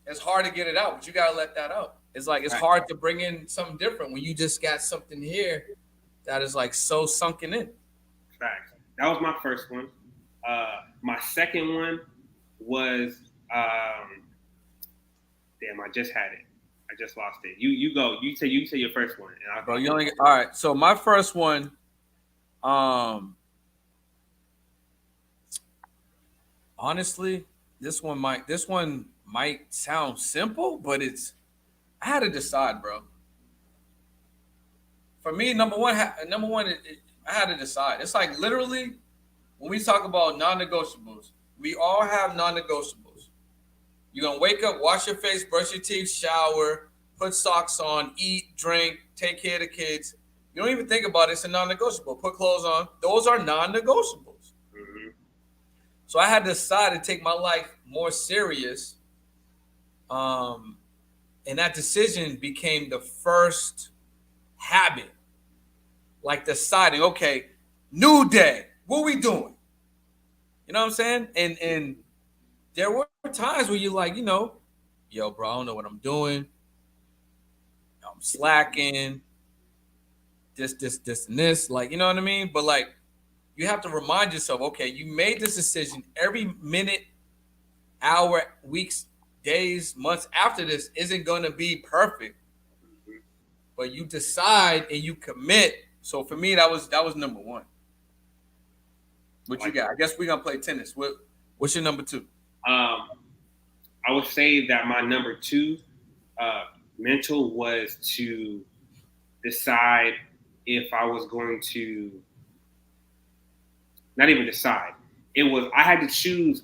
it's hard to get it out, but you gotta let that out. It's like it's hard to bring in something different when you just got something here that is like so sunken in. Facts. That was my first one. My second one was damn, I just had it. I just lost it. You go. You say your first one. And Bro, you only get, all right. So my first one, honestly, this one might sound simple, but I had to decide, bro. For me, number one, I had to decide. It's like literally when we talk about non-negotiables, we all have non-negotiables. You're going to wake up, wash your face, brush your teeth, shower, put socks on, eat, drink, take care of the kids. You don't even think about it. It's a non-negotiable. Put clothes on. Those are non-negotiables. Mm-hmm. So I had to decide to take my life more serious. And that decision became the first habit. Like deciding, okay, new day. What we doing? You know what I'm saying? And there were times where you're like, yo, bro, I don't know what I'm doing. I'm slacking. This, and this. Like, you know what I mean? But like, you have to remind yourself, okay, you made this decision. Every minute, hour, weeks, days, months after this isn't going to be perfect. But you decide and you commit. So for me, that was number one. What you got? I guess we're gonna play tennis. What's your number two? I would say that my number two mental was to decide if I was going to not even decide. It was I had to choose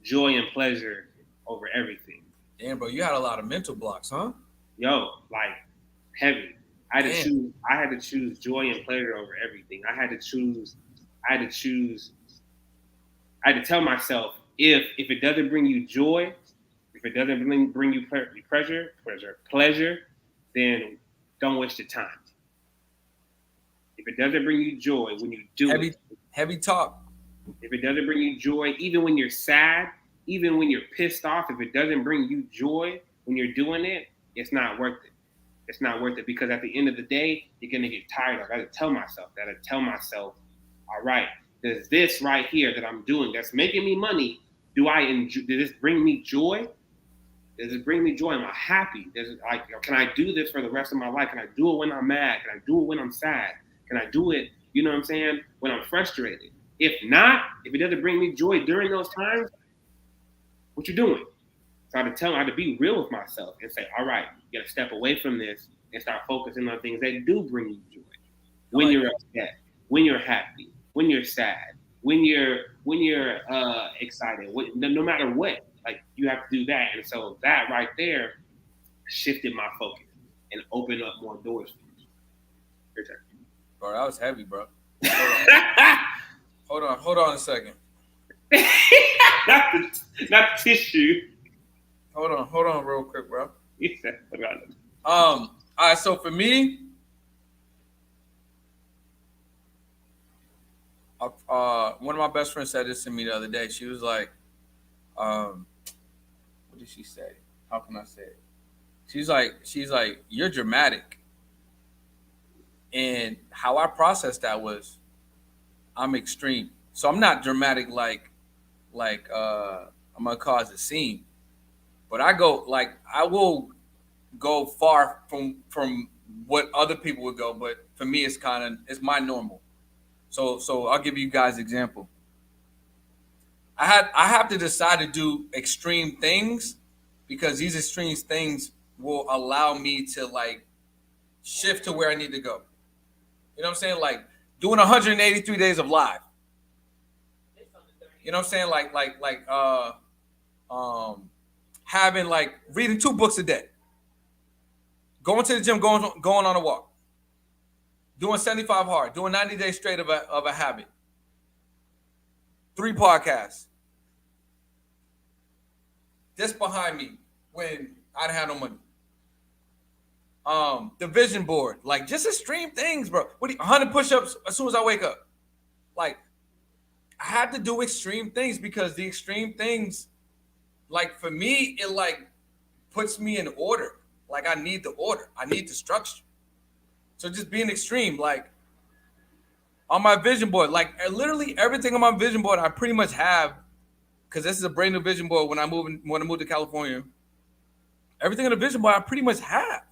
joy and pleasure over everything. Damn, bro, you had a lot of mental blocks, huh? Yo, like heavy. I had to choose joy and pleasure over everything. I had to tell myself if it doesn't bring you joy, if it doesn't bring you pleasure, then don't waste your time. If it doesn't bring you joy when you do it, heavy talk. If it doesn't bring you joy, even when you're sad, even when you're pissed off, if it doesn't bring you joy when you're doing it, it's not worth it. It's not worth it because at the end of the day, you're gonna get tired of it. I gotta tell myself, all right, there's this right here that I'm doing that's making me money. Does this bring me joy? Does it bring me joy? Am I happy? Can I do this for the rest of my life? Can I do it when I'm mad? Can I do it when I'm sad? Can I do it, you know what I'm saying, when I'm frustrated? If not, if it doesn't bring me joy during those times, what you doing? So I had to be real with myself and say, all right, you gotta step away from this and start focusing on things that do bring you joy. When you're upset, when you're happy, when you're sad, when you're excited, no matter what, like you have to do that. And so that right there shifted my focus and opened up more doors for me. Your turn. Bro, that was heavy, bro. Hold on a second. not the tissue. Hold on real quick, bro. All right, so for me, one of my best friends said this to me the other day. She was like, what did she say? How can I say it? She's like, you're dramatic. And how I processed that was, I'm extreme. So I'm not dramatic like I'm gonna cause a scene. But I will go far from what other people would go, but for me it's my normal. So I'll give you guys an example. I have to decide to do extreme things because these extreme things will allow me to like shift to where I need to go. You know what I'm saying? Like doing 183 days of live. You know what I'm saying? Having like reading 2 books a day, going to the gym, going on a walk, doing 75 hard, doing 90 days straight of a habit, 3 podcasts. This behind me when I didn't have no money. The vision board, like just extreme things, bro. 100 push-ups as soon as I wake up. Like I had to do extreme things because the extreme things, like for me, it like puts me in order. Like I need the order. I need the structure. So just being extreme, like on my vision board, like literally everything on my vision board, I pretty much have, because this is a brand new vision board when I move to California. Everything on the vision board I pretty much have,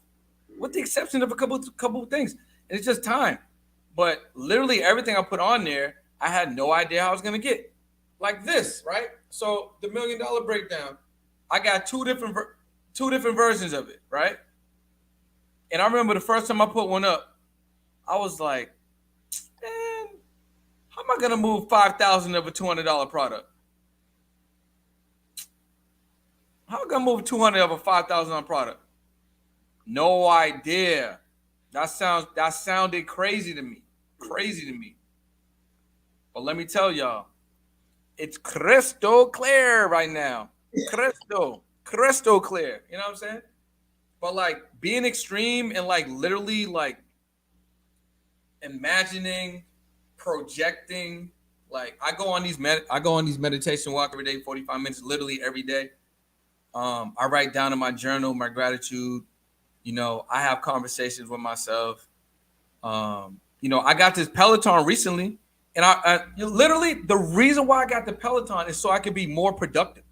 with the exception of a couple of things. And it's just time. But literally everything I put on there, I had no idea how I was gonna get. Like this, right? So the $1 million breakdown, I got two different versions of it, right? And I remember the first time I put one up, I was like, man, how am I gonna move 5,000 of a $200 product? How am I gonna move 200 of a $5,000 product? No idea. That sounded crazy to me. But let me tell y'all, it's crystal clear right now. Crystal clear. You know what I'm saying? But like being extreme and like literally like imagining, projecting, Like I go on these meditation walk every day, 45 minutes, literally every day. I write down in my journal my gratitude. You know, I have conversations with myself. You know, I got this Peloton recently, and I literally the reason why I got the Peloton is so I could be more productive.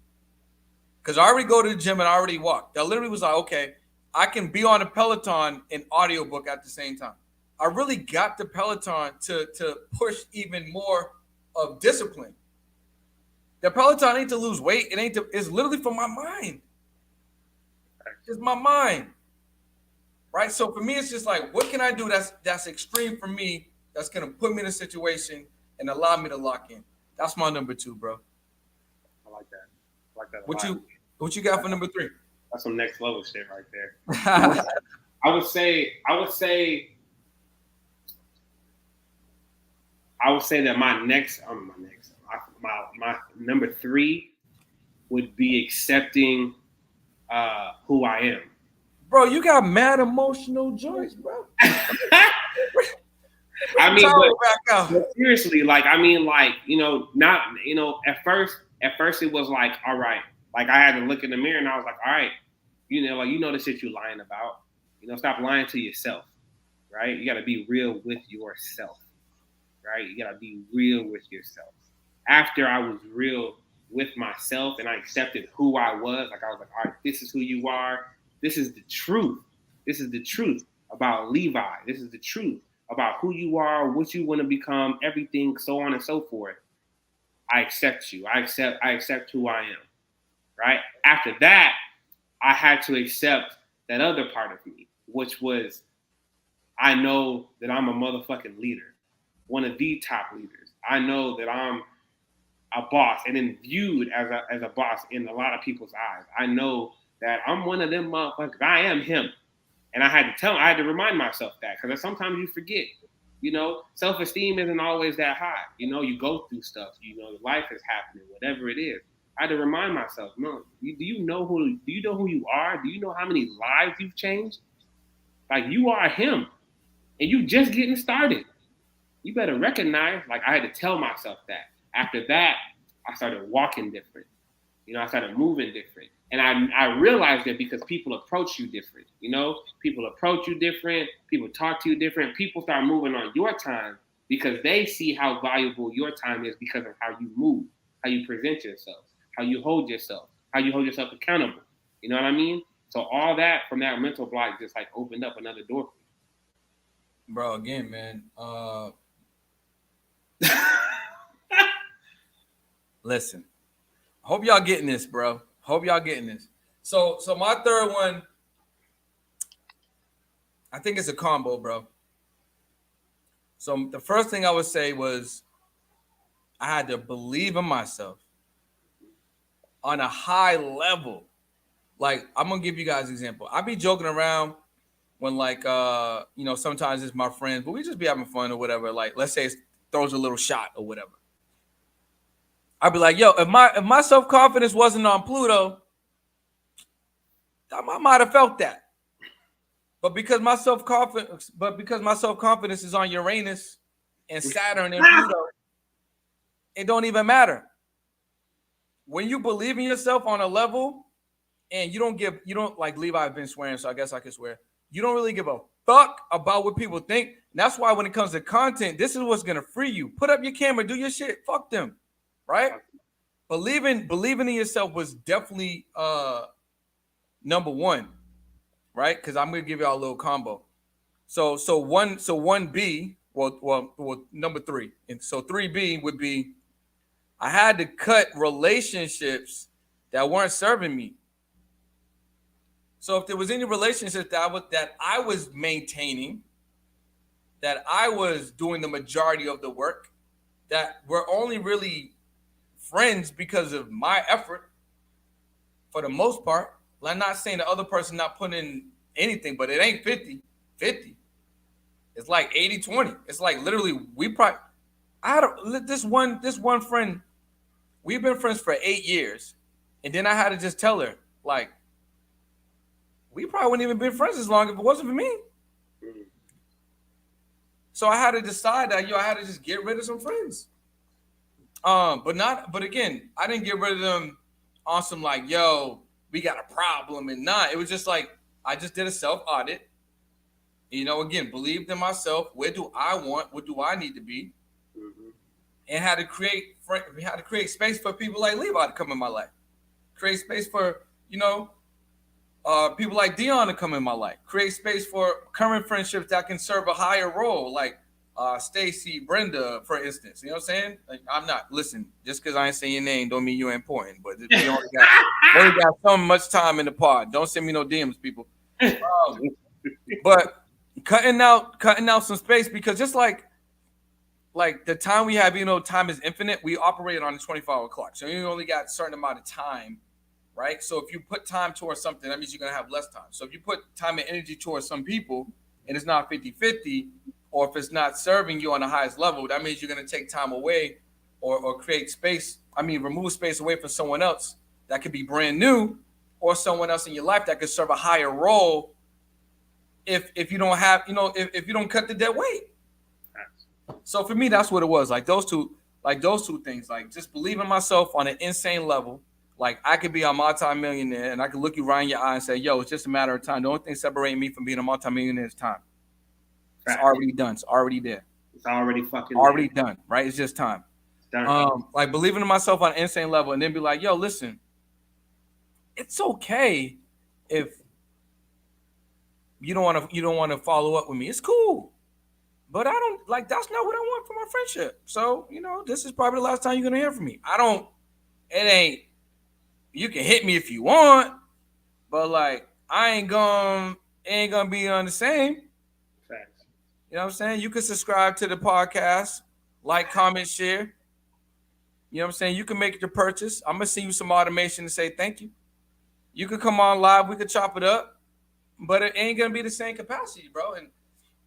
Because I already go to the gym and I already walk. I literally was like, okay, I can be on a Peloton and audiobook at the same time. I really got the Peloton to push even more of discipline. The Peloton ain't to lose weight. It's literally for my mind. It's my mind. Right? So for me, it's just like, what can I do that's extreme for me, that's gonna put me in a situation and allow me to lock in. That's my number 2, bro. I like that. I like that. What you got for number 3? That's some next level shit right there. I would say that my number 3 would be accepting who I am. Bro, you got mad emotional joints, bro. I mean, but seriously, like, I mean, like, you know, not, you know, at first it was like, all right, like I had to look in the mirror and I was like, all right, you know, like, you know the shit you lying about, you know, stop lying to yourself, right? You got to be real with yourself, right? You got to be real with yourself. After I was real with myself and I accepted who I was, like I was like, all right, this is who you are. This is the truth. This is the truth about Levi. This is the truth about who you are, what you want to become, everything, so on and so forth. I accept you. I accept who I am. Right? After that, I had to accept that other part of me, which was, I know that I'm a motherfucking leader, one of the top leaders. I know that I'm a boss and then viewed as a boss in a lot of people's eyes. I know that I'm one of them motherfuckers. I am him. And I had to remind myself that, because sometimes you forget, you know, self-esteem isn't always that high. You know, you go through stuff, you know, life is happening, whatever it is. I had to remind myself, no, do you know who you are? Do you know how many lives you've changed? Like, you are him and you just getting started. You better recognize, like, I had to tell myself that. After that, I started walking different. You know, I started moving different. And I realized that because people approach you different, you know, people approach you different, people talk to you different, people start moving on your time because they see how valuable your time is because of how you move, how you present yourself, how you hold yourself accountable. You know what I mean? So all that from that mental block just like opened up another door for me. Bro, again, man, listen, hope y'all getting this, bro. Hope y'all getting this. So my third one, I think it's a combo, bro. So the first thing I would say was I had to believe in myself on a high level. Like, I'm gonna give you guys an example. I be joking around when, like, you know, sometimes it's my friends, but we just be having fun or whatever. Like, let's say it throws a little shot or whatever. I'd be like, yo, if my self-confidence wasn't on Pluto, I might have felt that. But because my self-confidence is on Uranus and Saturn and Pluto, it don't even matter. When you believe in yourself on a level and you don't like Levi, I've been swearing, so I guess I can swear. You don't really give a fuck about what people think. And that's why when it comes to content, this is what's gonna free you. Put up your camera, do your shit. Fuck them. Right? Believing in yourself was definitely number 1, right? Because I'm gonna give y'all a little combo. So 1B, well number 3, and so 3B would be I had to cut relationships that weren't serving me. So if there was any relationship that I was maintaining, that I was doing the majority of the work, that were only really friends because of my effort, for the most part. I'm not saying the other person not putting in anything, but it ain't 50-50. It's like 80-20. It's like literally I had this one friend. We've been friends for 8 years, and then I had to just tell her, like, we probably wouldn't even been friends as long if it wasn't for me. So I had to decide that I had to just get rid of some friends. But again, I didn't get rid of them on some like, yo, we got a problem and not. It was just like I just did a self audit. Again, believed in myself. Where do I want? What do I need to be? Mm-hmm. And had to create space for people like Levi to come in my life. Create space for people like Dion to come in my life. Create space for current friendships that can serve a higher role, like Stacy, Brenda, for instance. You know what I'm saying? Like, I'm not listen. Just because I ain't saying your name, don't mean you're important. But we only got so much time in the pod. Don't send me no DMs, people. But cutting out some space, because just like the time we have, time is infinite. We operate on a 24-hour clock, so you only got a certain amount of time, right? So if you put time towards something, that means you're gonna have less time. So if you put time and energy towards some people and it's not 50-50, or if it's not serving you on the highest level, that means you're gonna take time away or create space. Remove space away from someone else that could be brand new, or someone else in your life that could serve a higher role. If you don't have, if you don't cut the dead weight. So for me, that's what it was. Like those two things. Like just believe in myself on an insane level. Like I could be a multi-millionaire and I could look you right in your eye and say, yo, it's just a matter of time. The only thing separating me from being a multi-millionaire is time. It's already done. It's already there. It's already fucking done, right? It's just time. It's done. Like believing in myself on an insane level, and then be like, yo, listen, it's okay if you don't want to follow up with me. It's cool. But I don't that's not what I want for my friendship. So, this is probably the last time you're gonna hear from me. You can hit me if you want, but like I ain't gonna be on the same. Facts. You know what I'm saying? You can subscribe to the podcast, like, comment, share. You know what I'm saying? You can make your purchase. I'm gonna send you some automation to say thank you. You could come on live, we could chop it up, but it ain't gonna be the same capacity, bro.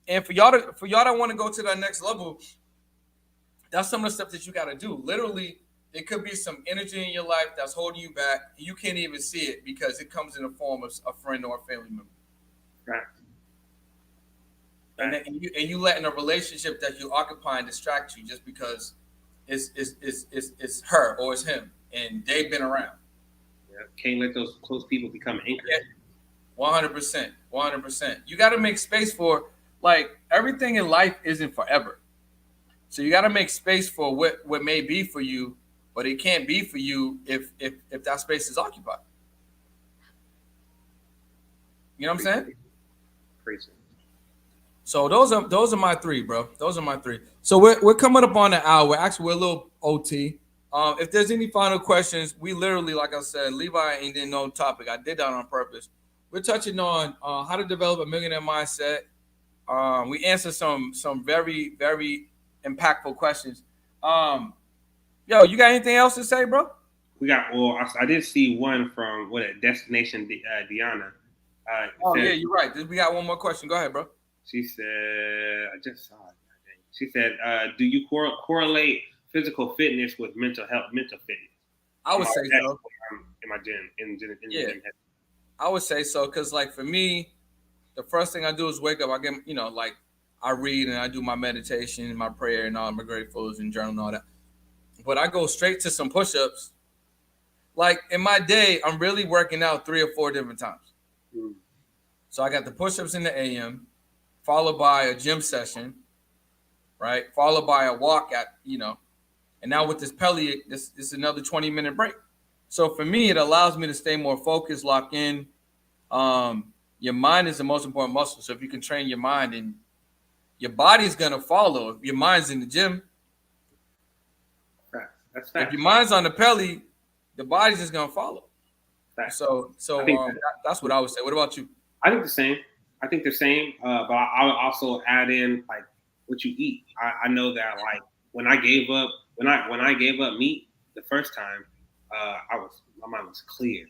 And for y'all that want to go to that next level, that's some of the stuff that you got to do. Literally, there could be some energy in your life that's holding you back. You can't even see it because it comes in the form of a friend or a family member. Right. And you letting a relationship that you occupy distract you just because it's her or it's him and they've been around. Yeah. Can't let those close people become anchors. 100%. You got to make space for, like, everything in life isn't forever. So you got to make space for what may be for you, but it can't be for you if that space is occupied. You know what I'm saying? Crazy. So those are my three, bro. Those are my three. So we're coming up on an hour. Actually, we're a little OT. If there's any final questions, we literally, like I said, Levi ain't didn't know the topic. I did that on purpose. We're touching on how to develop a millionaire mindset. We answered some very, very impactful questions. Yo, you got anything else to say, bro? I did see one from Destination Diana. Yeah, you're right. We got one more question. Go ahead, bro. She said, I just saw it. She said, do you correlate physical fitness with mental fitness? I would say so. In my gym, in the gym. I would say so, because like for me, the first thing I do is wake up. I get, I read and I do my meditation, my prayer, and all my gratefuls and journal and all that. But I go straight to some push-ups. Like in my day, I'm really working out 3 or 4 different times. Mm. So I got the push-ups in the AM, followed by a gym session, right? Followed by a walk and now with this Pelly, this is another 20-minute break. So for me, it allows me to stay more focused, lock in. Your mind is the most important muscle. So if you can train your mind, and your body's gonna follow. If your mind's in the gym, that's fact. If your mind's on the Pelly, the body's just gonna follow. Fact. So that's what I would say. What about you? I think the same. But I would also add in like what you eat. I know that like when I gave up meat the first time, my mind was clear.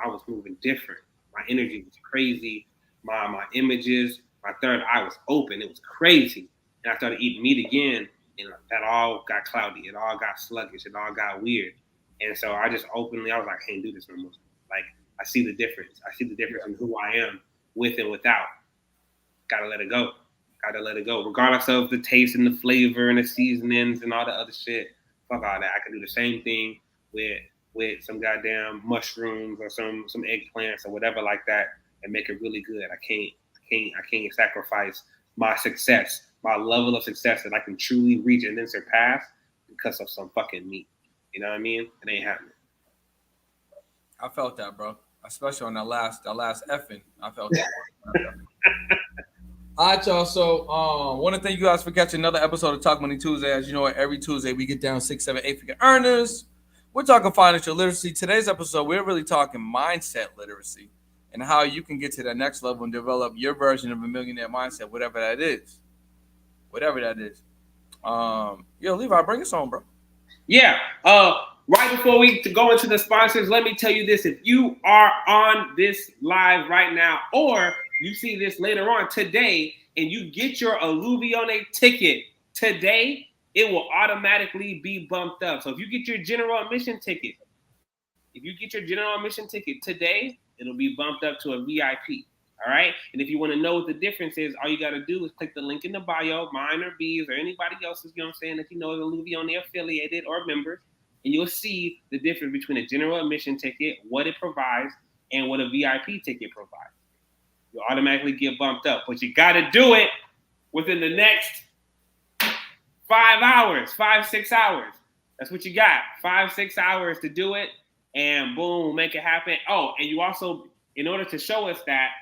I was moving different. My energy was crazy. My images, my third eye was open. It was crazy. And I started eating meat again, and that all got cloudy. It all got sluggish. It all got weird. And so I just I was like, I can't do this no more. Like, I see the difference. I see the difference in who I am with and without. Gotta let it go. Regardless of the taste and the flavor and the seasonings and all the other shit. Fuck all that. I can do the same thing with some goddamn mushrooms or some eggplants or whatever like that and make it really good. I can't sacrifice my success, my level of success that I can truly reach and then surpass because of some fucking meat. You know what I mean? It ain't happening. I felt that, bro. Especially on that last effing. I felt that. All right, y'all. So, want to thank you guys for catching another episode of Talk Money Tuesday. As you know, every Tuesday we get down 6, 7, 8 figure earners. We're talking financial literacy. Today's episode, we're really talking mindset literacy and how you can get to that next level and develop your version of a millionaire mindset, whatever that is. Whatever that is. Yo, Levi, bring us on, bro. Yeah. Right before we go into the sponsors, let me tell you this. If you are on this live right now, or you see this later on today, and you get your Alluvione ticket today, it will automatically be bumped up. So if you get your general admission ticket, today, it'll be bumped up to a VIP. All right. And if you want to know what the difference is, all you got to do is click the link in the bio, mine or B's or anybody else's, you know what I'm saying, that you know is Alluvione affiliated or members. And you'll see the difference between a general admission ticket, what it provides, and what a VIP ticket provides. You'll automatically get bumped up. But you got to do it within the next 6 hours. That's what you got. 5-6 hours to do it. And boom, make it happen. Oh, and you also, in order to show us that,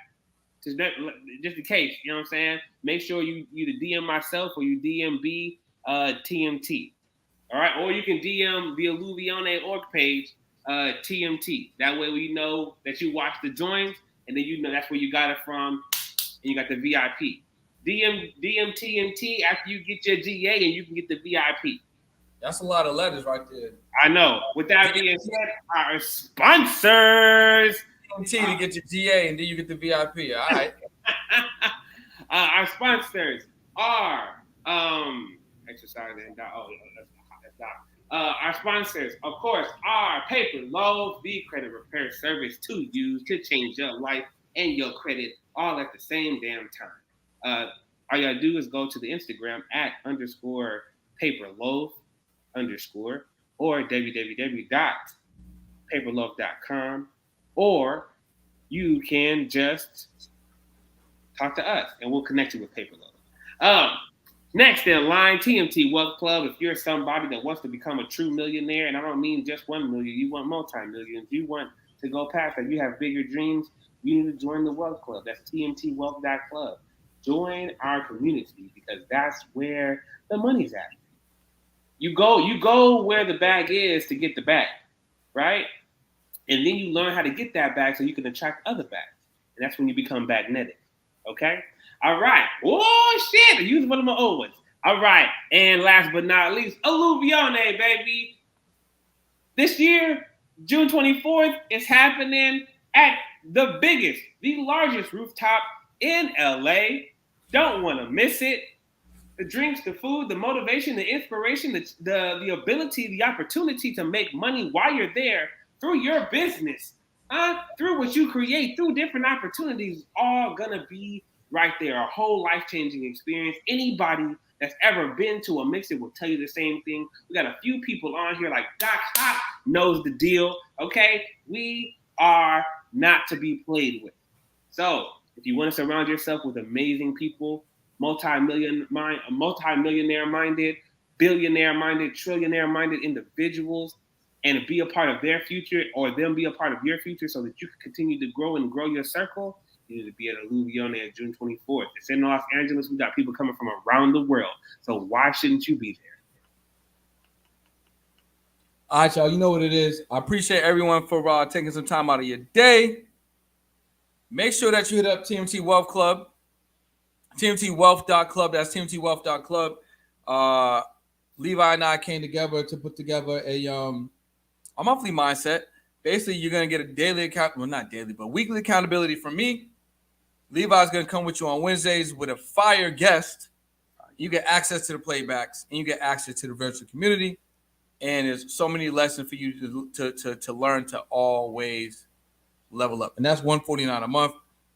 just in case, you know what I'm saying, make sure you either DM myself or you DM B TMT. All right, or you can DM the Alluvione org page TMT. That way we know that you watched the joins, and then you know that's where you got it from, and you got the VIP. DM TMT after you get your GA, and you can get the VIP. That's a lot of letters right there. I know. With that being said, our sponsors. TMT to get your GA, and then you get the VIP. All right. Our sponsors are exercise and that's not. Our sponsors, of course, are Paper Loaf, the credit repair service to use to change your life and your credit all at the same damn time. All you gotta do is go to the Instagram at _paperloaf_ or www.paperloaf.com, or you can just talk to us and we'll connect you with Paperloaf. Next in line, TMT Wealth Club. If you're somebody that wants to become a true millionaire, and I don't mean just 1 million, you want multi-millions, you want to go past that, you have bigger dreams, you need to join the Wealth Club. That's tmtwealth.club. Join our community because that's where the money's at. You go where the bag is to get the bag, right? And then you learn how to get that bag so you can attract other bags. And that's when you become magnetic, okay? All right. Oh, shit. I used one of my old ones. All right. And last but not least, Alluvione, baby. This year, June 24th, is happening at the biggest, the largest rooftop in LA. Don't want to miss it. The drinks, the food, the motivation, the inspiration, the ability, the opportunity to make money while you're there through your business, through what you create, through different opportunities, all gonna be right there. A whole life-changing experience. Anybody that's ever been to a mixer will tell you the same thing. We got a few people on here like Doc Hop knows the deal, okay? We are not to be played with. So if you want to surround yourself with amazing people, multi-millionaire minded, billionaire minded, trillionaire minded individuals, and be a part of their future or them be a part of your future so that you can continue to grow and grow your circle, you need to be at Alluvione on June 24th. It's in Los Angeles. We got people coming from around the world. So why shouldn't you be there? All right, y'all. You know what it is. I appreciate everyone for taking some time out of your day. Make sure that you hit up TMT Wealth Club. TMTwealth.club. That's TMTwealth.club. Levi and I came together to put together a monthly mindset. Basically, you're going to get a daily not daily, but weekly accountability from me. Levi's going to come with you on Wednesdays with a fire guest. You get access to the playbacks and you get access to the virtual community. And there's so many lessons for you to learn to always level up. And that's $149 a month.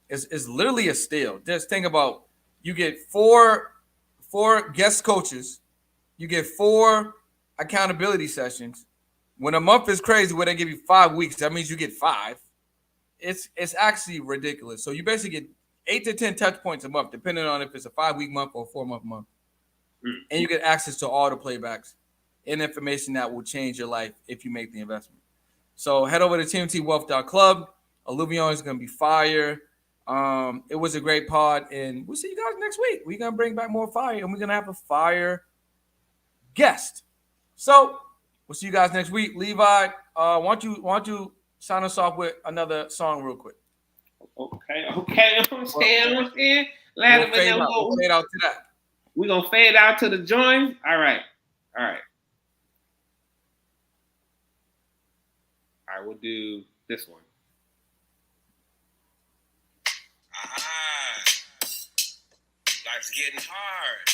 It's literally a steal. Just think about, you get four guest coaches. You get 4 accountability sessions. When a month is crazy, where they give you 5 weeks, that means you get 5. It's actually ridiculous. So you basically get 8 to 10 touch points a month, depending on if it's a 5-week month or a 4-month month. And you get access to all the playbacks and information that will change your life if you make the investment. So head over to Tmt Wealth Club. Alluvion is going to be fire. It was a great pod, and we'll see you guys next week. We're going to bring back more fire, and we're going to have a fire guest. So we'll see you guys next week. Levi, why don't you sign us off with another song real quick? Okay. I'm saying. We'll fade out to that. We're going to fade out to the joint. All right. We'll do this one. Life's getting hard.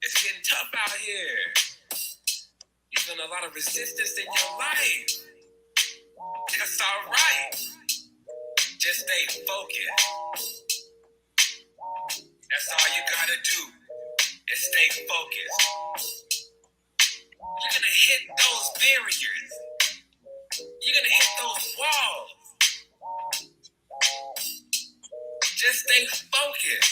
It's getting tough out here. You're feeling a lot of resistance in your life. That's all right. Just stay focused. That's all you gotta do is stay focused. You're gonna hit those barriers. You're gonna hit those walls. Just stay focused.